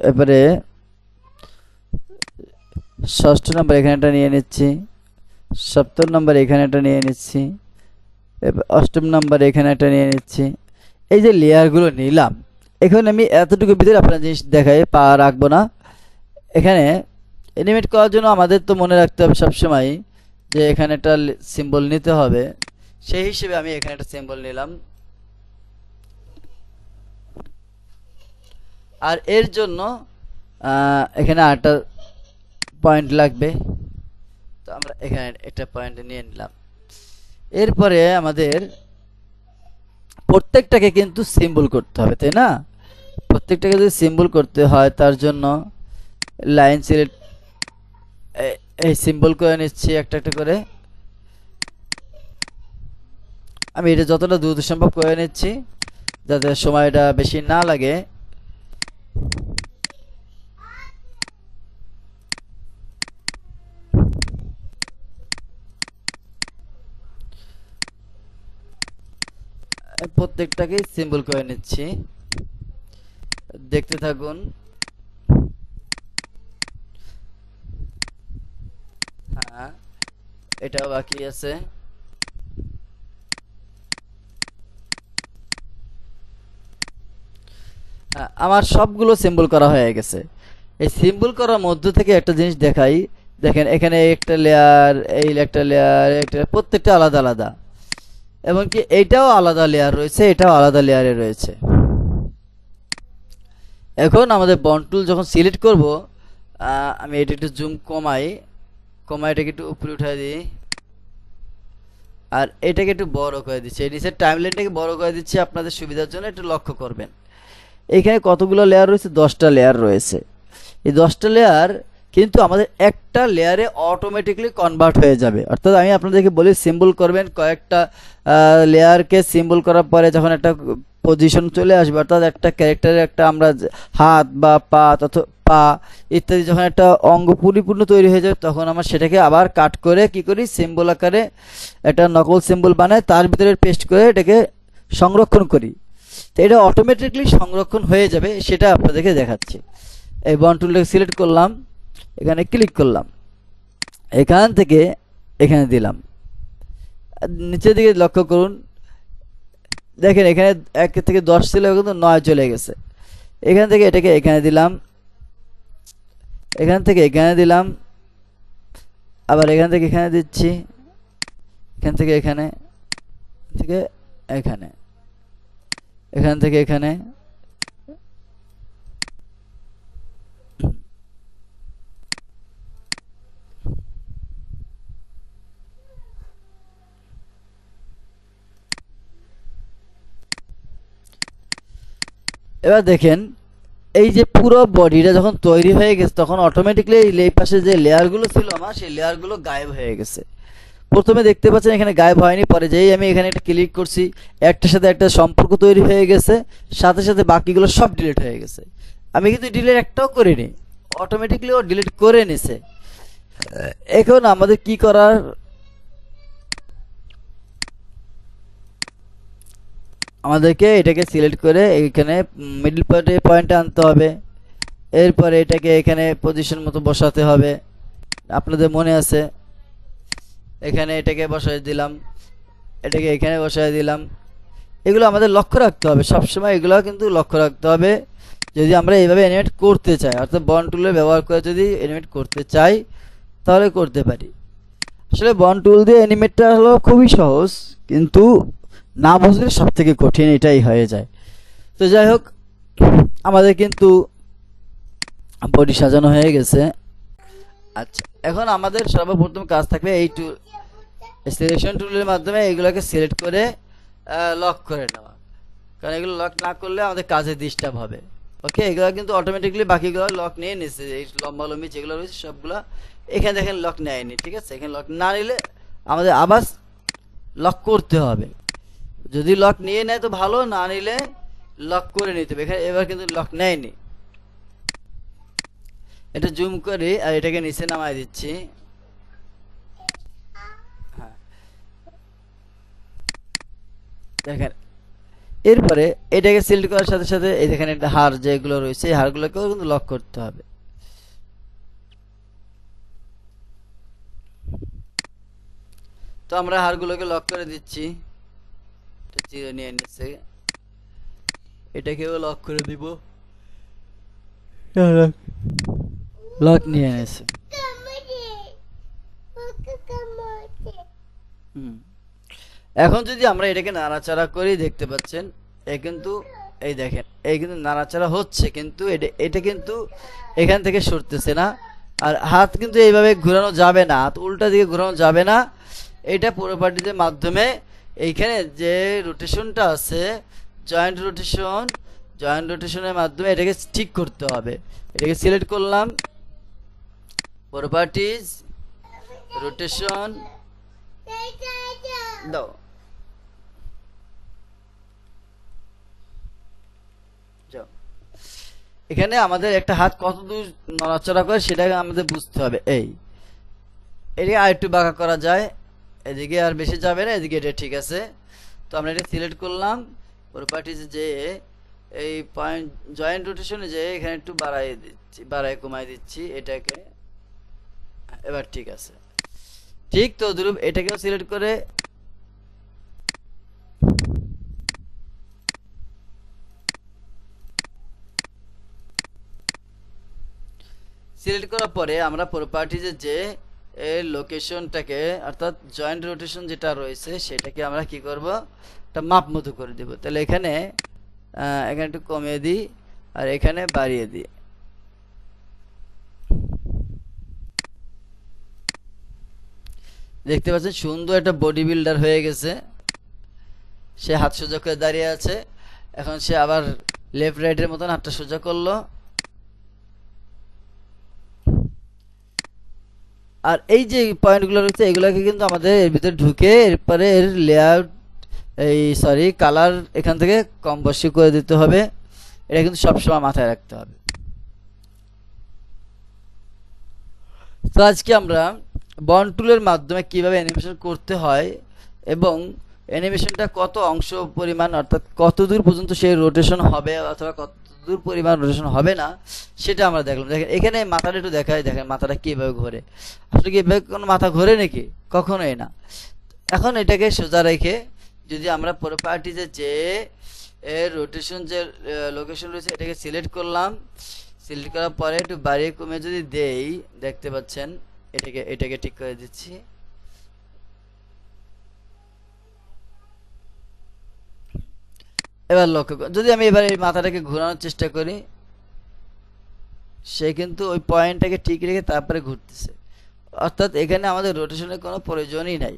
Speaker 1: এবারে ষষ্ঠ নম্বরে এখানে একটা নিয়ে নিচ্ছি। সপ্তম নম্বরে এখানে একটা নিয়ে নিচ্ছি। অষ্টম নম্বরে এখানে একটা নিয়ে নিচ্ছি। এই যে লেয়ারগুলো নিলাম, এখন আমি এতটুকু ভিতরে আপনার জিনিস দেখাই পা রাখবো না। এখানে এনিমেট করার জন্য আমাদের তো মনে রাখতে হবে সবসময় যে এখানে একটা সিম্বল নিতে হবে। সেই হিসেবে আমি এখানে একটা সিম্বল নিলাম, আর এর জন্য এখানে আরেকটা পয়েন্ট লাগবে। তো আমরা এখানে একটা পয়েন্ট নিয়ে নিলাম। এরপরে আমাদের প্রত্যেকটাকে কিন্তু সিম্বল করতে হবে, তাই না? প্রত্যেকটাকে যদি সিম্বল করতে হয়, তার জন্য লাইন সিলেক্ট, এই সিম্বল করে নিচ্ছি একটা একটা করে। আমি এটা যতটা দ্রুত সম্ভব করে নিচ্ছি, যাতে সময়টা বেশি না লাগে। প্রত্যেকটাকে সিম্বল করে নিচ্ছি, দেখতে থাকুন। হ্যাঁ, এটাও বাকি আছে। আমার সবগুলো সিম্বল করা হয়ে গেছে। এই সিম্বল করার মধ্য থেকে একটা জিনিস দেখাই, দেখেন এখানে একটা লেয়ার, এই একটা লেয়ার, একটা, প্রত্যেকটা আলাদা আলাদা, এমনকি এইটাও আলাদা লেয়ার রয়েছে, এটাও আলাদা লেয়ারে রয়েছে। এখন আমাদের বন্ড টুল যখন সিলেক্ট করব, আমি এটা একটু জুম কমাই, এটাকে একটু উপরে উঠাই দিই, আর এটাকে একটু বড় করে দিচ্ছি। এই নিচের টাইমলাইনটাকে বড় করে দিচ্ছি আপনাদের সুবিধার জন্য, একটু লক্ষ্য করবেন। এখানে কতগুলো লেয়ার রয়েছে? 10টা লেয়ার রয়েছে। এই 10টা লেয়ার কিন্তু আমাদের একটা লেয়ারে অটোমেটিকলি কনভার্ট হয়ে যাবে। অর্থাৎ আমি আপনাদেরকে বলি সিম্বল করবেন, কয়েকটা লেয়ারকে সিম্বল করার পরে যখন একটা পজিশন চলে আসবে, অর্থাৎ একটা ক্যারেক্টারের একটা আমরা হাত বা পা পা ইত্যাদি যখন একটা অঙ্গ পরিপূর্ণ তৈরি হয়ে যাবে, তখন আমরা সেটাকে আবার কাট করে কি করি, সিম্বল আকারে একটা নকল সিম্বল বানায়, তার ভিতরে পেস্ট করে এটাকে সংরক্ষণ করি। তো এটা অটোমেটিকলি সংরক্ষণ হয়ে যাবে, সেটা আপনাদেরকে দেখাচ্ছি। এই বন্ড টুলটাকে সিলেক্ট করলাম, এখানে ক্লিক করলাম, এখান থেকে এখানে দিলাম। নিচের দিকে লক্ষ্য করুন, দেখেন এখানে 1 থেকে 10 ছিল, কিন্তু 9 চলে গেছে। এখান থেকে এটাকে এখানে দিলাম, এখান থেকে এখানে দিলাম, আবার এখান থেকে এখানে দিচ্ছি, এখান থেকে এখানে, থেকে এখানে, এখান থেকে এখানে, এবার দেখেন এই যে পুরো বডিটা যখন তৈরি হয়ে গেছে তখন অটোমেটিকলি এই পাশে যে লেয়ারগুলো ছিল আমার সেই লেয়ারগুলো গায়েব হয়ে গেছে। প্রথমে দেখতে পাচ্ছেন এখানে গায়েব হয়নি, পরে যেই আমি এখানে একটা ক্লিক করছি একটার সাথে একটা সম্পর্ক তৈরি হয়ে গেছে, সাথে সাথে বাকিগুলো সব ডিলিট হয়ে গেছে। আমি কিন্তু ডিলিট একটাও করিনি, অটোমেটিকলি ও ডিলিট করে নিছে। এখন আমাদের কি করার, আমাদেরকে এটাকে সিলেক্ট করে এখানে মিডল পয়েন্টে আনতে হবে। এরপরে এটাকে এখানে পজিশন মতো বসাতে হবে, আপনাদের মনে আছে। এখানে এটাকে বসাই দিলাম, এটাকে এখানে বসাই দিলাম। এগুলো আমাদের লক্ষ্য রাখতে হবে সবসময়, এগুলো কিন্তু লক্ষ্য রাখতে হবে যদি আমরা এইভাবে অ্যানিমেট করতে চাই, অর্থাৎ বন্ড টুলের ব্যবহার করে যদি অ্যানিমেট করতে চাই তাহলে করতে পারি। আসলে বন্ড টুল দিয়ে অ্যানিমেটটা হলো খুবই সহজ, কিন্তু না বুঝলে সব থেকে কঠিন এটাই হয়ে যায়। তো যাই হোক, আমাদের কিন্তু বডি সাজানো হয়ে গেছে। আচ্ছা, এখন আমাদের সর্বপ্রথম কাজ থাকবে এই টুল সিলেকশন টুলের মাধ্যমে এগুলোকে সিলেক্ট করে লক করে নেওয়া, কারণ এগুলো লক না করলে আমাদের কাজে ডিস্টার্ব হবে। ওকে, এগুলো কিন্তু অটোমেটিকলি বাকিগুলো লক নিয়ে নিচ্ছে, এই লম্বালম্বি যেগুলো রয়েছে সবগুলো এখানে দেখেন লক নেয়নি, ঠিক আছে। এখানে লক না নিলে আমাদের আবার লক করতে হবে। যদি লক নিয়ে নেয় তো ভালো, না নিলে লক করে নিতে হবে। এখানে এবার কিন্তু লক নেয়নি। এটা জুম করে আর এটাকে নিচে নামাই দিচ্ছি। হ্যাঁ, দেখেন এরপরে এটাকে সিলেক্ট করার সাথে সাথে এই দেখেন একটা হাড় যেগুলো রয়েছে এই হাড়গুলোকেও কিন্তু লক করতে হবে। তো আমরা হাড়গুলোকে লক করে দিচ্ছি, চিরে নিয়ে নিচ্ছে, এটাকেও লক করে দিব। লক নিয়ে নিচ্ছে। এখন যদি আমরা এটাকে নাড়াচাড়া করি দেখতে পাচ্ছেন কিন্তু এই দেখেন এই কিন্তু নাড়াচাড়া হচ্ছে, কিন্তু এটা কিন্তু এখান থেকে সরতেছে না। আর হাত কিন্তু এইভাবে ঘোরানো যাবে না, হাত উল্টা দিকে ঘোরানো যাবে না। এটা প্রপার্টিজের মাধ্যমে এইখানে যে রোটেশনটা আছে জয়েন্ট রোটেশনের মাধ্যমে এটাকে ঠিক করতে হবে। এটাকে সিলেক্ট করলাম, প্রপার্টিজ, রোটেশন দাও, এখানে আমাদের একটা হাত কত দূর নড়াচড়া করে সেটাকে আমাদের বুঝতে হবে। এদিকে আর একটু বাঁকা করা যায়, এদিকে আর বেশি যাবে না, এদিকে এটা ঠিক আছে। তো আমরা এটা সিলেক্ট করলাম, প্রপার্টিজ যে এই পয়েন্ট জয়েন্ট রোটেশনে যে এখানে একটু বাড়াই কমাই দিচ্ছি এটাকে। এবার ঠিক আছে, ঠিক তো দ্রুপ এটাকেও সিলেক্ট করে সিলেক্ট করার পরে আমরা প্রপার্টিজের যে এর লোকেশনটাকে অর্থাৎ জয়েন্ট রোটেশন যেটা রয়েছে সেটাকে আমরা কি করব, একটা মাপ মতো করে দেব। তাহলে এখানে এখানে একটু কমিয়ে দিই আর এখানে বাড়িয়ে দিই। দেখতে পাচ্ছেন সুন্দর একটা বডি বিল্ডার হয়ে গেছে। সে হাত সোজা করে দাঁড়িয়ে আছে, এখন সে আবার লেফট রাইটের মতন হাতটা সোজা করলো। আর এই যে পয়েন্টগুলো রয়েছে এগুলোকে কিন্তু আমাদের এর ভিতরে ঢুকে এরপরে এর লেআউট কালার এখান থেকে কম বেশি করে দিতে হবে। এটা কিন্তু সবসময় মাথায় রাখতে হবে। তো আজকে আমরা বন্ড টুলের মাধ্যমে কিভাবে অ্যানিমেশন করতে হয় এবং অ্যানিমেশনটা কত অংশ পরিমাণ অর্থাৎ কত দূর পর্যন্ত সেই রোটেশন হবে অথবা কত দূর পরিমাণ রোটেশন হবে না সেটা আমরা দেখলাম। দেখেন এখানে মাথাটা একটু দেখায়, দেখেন মাথাটা কীভাবে ঘোরে। আসলে কি এভাবে কোনো মাথা ঘোরে নাকি? কখনোই না। এখন এটাকে সোজা রেখে যদি আমরা প্রপার্টিজে যে এর রোটেশন যে লোকেশন রয়েছে এটাকে সিলেক্ট করলাম, সিলেক্ট করার পরে একটু বাড়িয়ে কমে যদি দেই দেখতে পাচ্ছেন এটাকে ঠিক করে দিচ্ছি। এবার লক্ষ্য যদি আমি এবার এই মাথাটাকে ঘোরানোর চেষ্টা করি, সে কিন্তু ওই পয়েন্টটাকে ঠিক রেখে তারপরে ঘুরতেছে, অর্থাৎ এখানে আমাদের রোটেশনের কোনো প্রয়োজনই নাই।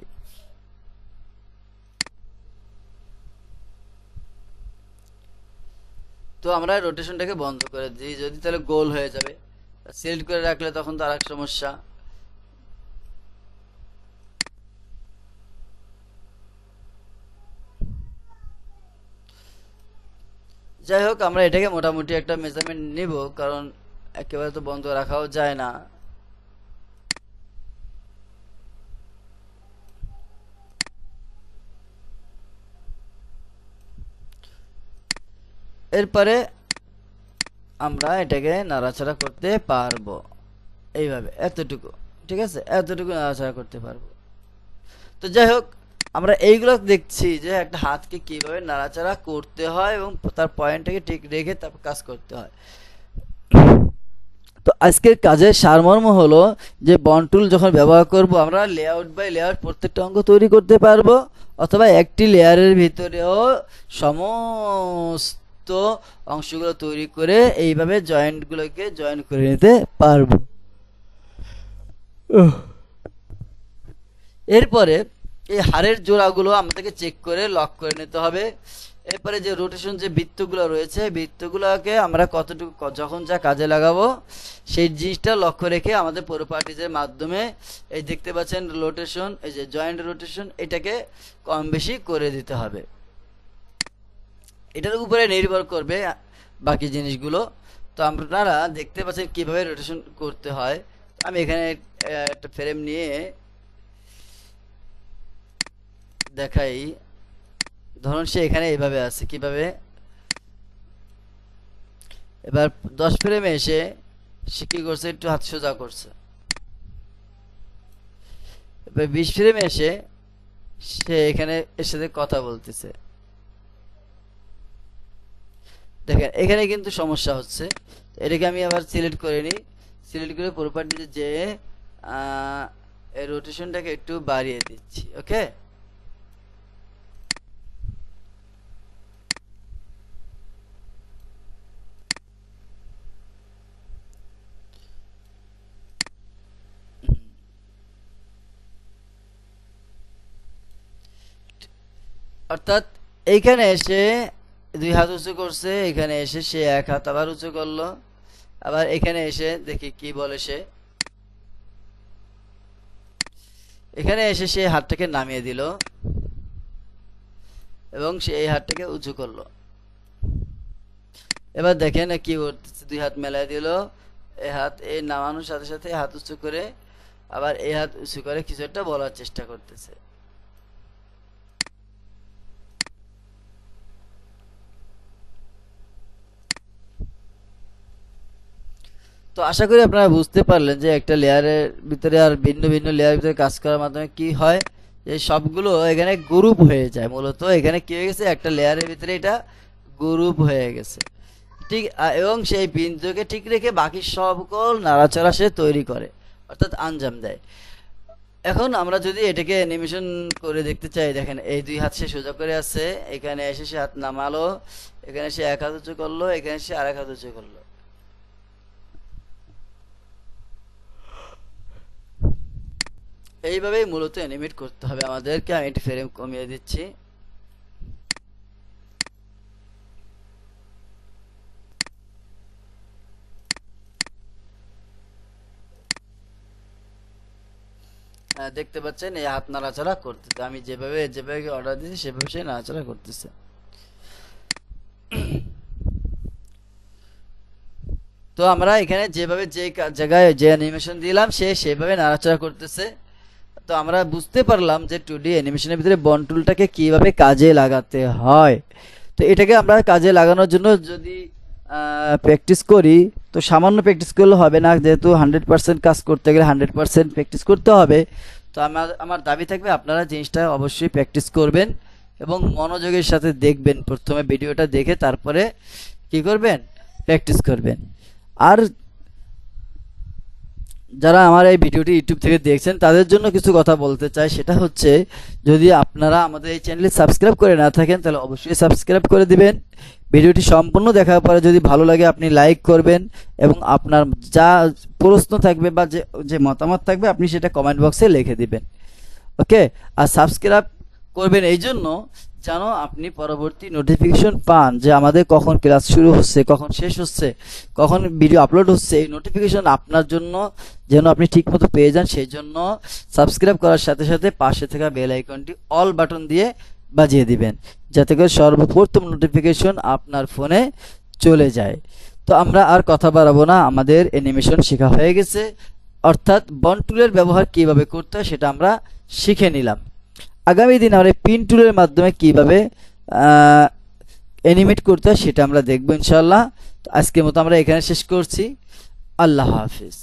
Speaker 1: তো আমরা রোটেশনটাকে বন্ধ করে দিই, যদি তাহলে গোল হয়ে যাবে। সিলেক্ট করে রাখলে তখন তো আর এক সমস্যা। যাই হোক, আমরা এটাকে মোটামুটি একটা মেজারমেন্ট নিব, কারণ একেবারে তো বন্ধ রাখাও যায় না। এরপরে আমরা এটাকে নাড়াচাড়া করতে পারবো এইভাবে, এতটুকু। ঠিক আছে, এতটুকু নাড়াচাড়া করতে পারবো। তো যাই হোক, আমরা এইগুলো দেখছি যে একটা হাতকে কিভাবে নাড়াচাড়া করতে হয় এবং তার পয়েন্টটাকে ঠিক রেখে তারপর কাজ করতে হয়। তো আজকের কাজের সারমর্ম হলো যে বন্ড টুল যখন ব্যবহার করব, আমরা লেআউট বাই লেআউট প্রত্যেকটা অঙ্ক তৈরি করতে পারবো, অথবা একটি লেয়ারের ভিতরেও সমস্ত অংশগুলো তৈরি করে এইভাবে জয়েন্টগুলোকে জয়েন করে নিতে পারবো। এরপরে এই হাড়ের জোড়াগুলো আমাদেরকে চেক করে লক করে নিতে হবে। এরপরে যে রোটেশন যে বৃত্তগুলো রয়েছে, বৃত্তগুলোকে আমরা কতটুকু যখন যা কাজে লাগাবো সেই জিনিসটা লক্ষ্য রেখে আমাদের প্রপার্টিজের মাধ্যমে এই দেখতে পাচ্ছেন রোটেশন, এই যে জয়েন্ট রোটেশন, এটাকে কম বেশি করে দিতে হবে। এটার উপরে নির্ভর করবে বাকি জিনিসগুলো। তো আপনারা দেখতে পাচ্ছেন কিভাবে রোটেশন করতে হয়। আমি এখানে একটা ফ্রেম নিয়ে দেখাই। ধরুন সে এখানে এইভাবে আছে, কিভাবে, এবার 10 ফ্রেমে এসে সে কি করছে, একটু হাত সোজা করছে। এবার 20 ফ্রেমে এসে সে এখানে এর সাথে কথা বলতেছে। দেখেন এখানে কিন্তু সমস্যা হচ্ছে। এটাকে আমি আবার সিলেক্ট করে নিই, সিলেক্ট করে প্রপার্টিতে যে এই রোটেশনটাকে একটু বাড়িয়ে দিচ্ছি। ওকে, অর্থাৎ এইখানে এসে 2 হাত উঁচু করছে, এখানে এসে সে 1 হাত আবার উঁচু করলো, আবার এখানে এসে দেখি কি বলে সে, এখানে এসে সে হাতটাকে নামিয়ে দিল এবং সে এই হাতটাকে উঁচু করলো। এবার দেখেন কি করতেছে, 2 হাত মেলায় দিল, এই হাত এই নামানোর সাথে সাথে হাত উঁচু করে আবার এই হাত উঁচু করে কিছু একটা বলার চেষ্টা করতেছে। তো আশা করি আপনারা বুঝতে পারলেন যে একটা লেয়ারের ভিতরে আর ভিন্ন ভিন্ন লেয়ারের ভিতরে কাজ করার মাধ্যমে কি হয়, যে সবগুলো এখানে গ্রুপ হয়ে যায়। মূলত এখানে কি হয়ে গেছে, একটা লেয়ারের ভিতরে এটা গ্রুপ হয়ে গেছে। ঠিক, এবং সেই বিন্দুকে ঠিক রেখে বাকি সকল নাড়াচাড়া সে তৈরি করে, অর্থাৎ আঞ্জাম দেয়। এখন আমরা যদি এটাকে অ্যানিমেশন করে দেখতে চাই, দেখেন এই 2 হাত সে সোজা করে আছে, এখানে এসে সে হাত নামালো, এখানে সে 1 হাত উঁচু করলো, এখানে সে আরেক হাত উঁচু করলো। এইভাবেই মূলত অ্যানিমেট করতে হবে আমাদেরকে। আমি একটি ফ্রেম কমিয়ে দিচ্ছি। দেখতে পাচ্ছেন এই হাত নাড়াচাড়া করতেছে, আমি যেভাবে যেভাবে অর্ডার দিয়েছি সেভাবে সে নাড়াচাড়া করতেছে। তো আমরা এখানে যেভাবে যে জায়গায় যে অ্যানিমেশন দিলাম সে সেভাবে নাড়াচাড়া করতেছে। তো আমরা বুঝতে পারলাম যে 2D অ্যানিমেশনের ভিতরে বন্ড টুলটাকে কিভাবে কাজে লাগাতে হয়। তো এটাকে আমরা কাজে লাগানোর জন্য যদি প্র্যাকটিস করি, তো সামান্য প্র্যাকটিস করলে হবে না, যেহেতু 100% কাজ করতে গেলে 100% প্র্যাকটিস করতে হবে। তো আমার দাবি থাকবে আপনারা জিনিসটা অবশ্যই প্র্যাকটিস করবেন এবং মনোযোগের সাথে দেখবেন। প্রথমে ভিডিওটা দেখে তারপরে কি করবেন, প্র্যাকটিস করবেন। আর যারা আমার এই ভিডিওটি ইউটিউব থেকে দেখছেন তাদের জন্য কিছু কথা বলতে চাই, সেটা হচ্ছে যদি আপনারা আমাদের এই চ্যানেলে সাবস্ক্রাইব করে না থাকেন তাহলে অবশ্যই সাবস্ক্রাইব করে দিবেন। ভিডিওটি সম্পূর্ণ দেখার পরে যদি ভালো লাগে আপনি লাইক করবেন এবং আপনার যা প্রশ্ন থাকবে বা যে মতামত থাকবে আপনি সেটা কমেন্ট বক্সে লিখে দিবেন। ওকে, আর সাবস্ক্রাইব করবেন এই জন্য যেন আপনি পরবর্তী নোটিফিকেশন পান যে আমাদের কখন ক্লাস শুরু হচ্ছে, কখন শেষ হচ্ছে, কখন ভিডিও আপলোড হচ্ছে। এই নোটিফিকেশন আপনার জন্য যেন আপনি ঠিকমতো পেয়ে যান, সেই জন্য সাবস্ক্রাইব করার সাথে সাথে পাশে থাকা বেল আইকনটি অল বাটন দিয়ে বাজিয়ে দিবেন, যাতে করে সর্বপ্রথম নোটিফিকেশন আপনার ফোনে চলে যায়। তো আমরা আর কথা বাড়াবো না, আমাদের অ্যানিমেশন শেখা হয়ে গেছে, অর্থাৎ বন টুলের ব্যবহার কিভাবে করতে হয় সেটা আমরা শিখে নিলাম। আগামী দিন আমরা পিন টুলের মাধ্যমে কিভাবে অ্যানিমেট করতে হয় সেটা আমরা দেখবো ইনশাআল্লাহ। তো আজকের মতো আমরা এখানে শেষ করছি। আল্লাহ হাফিজ।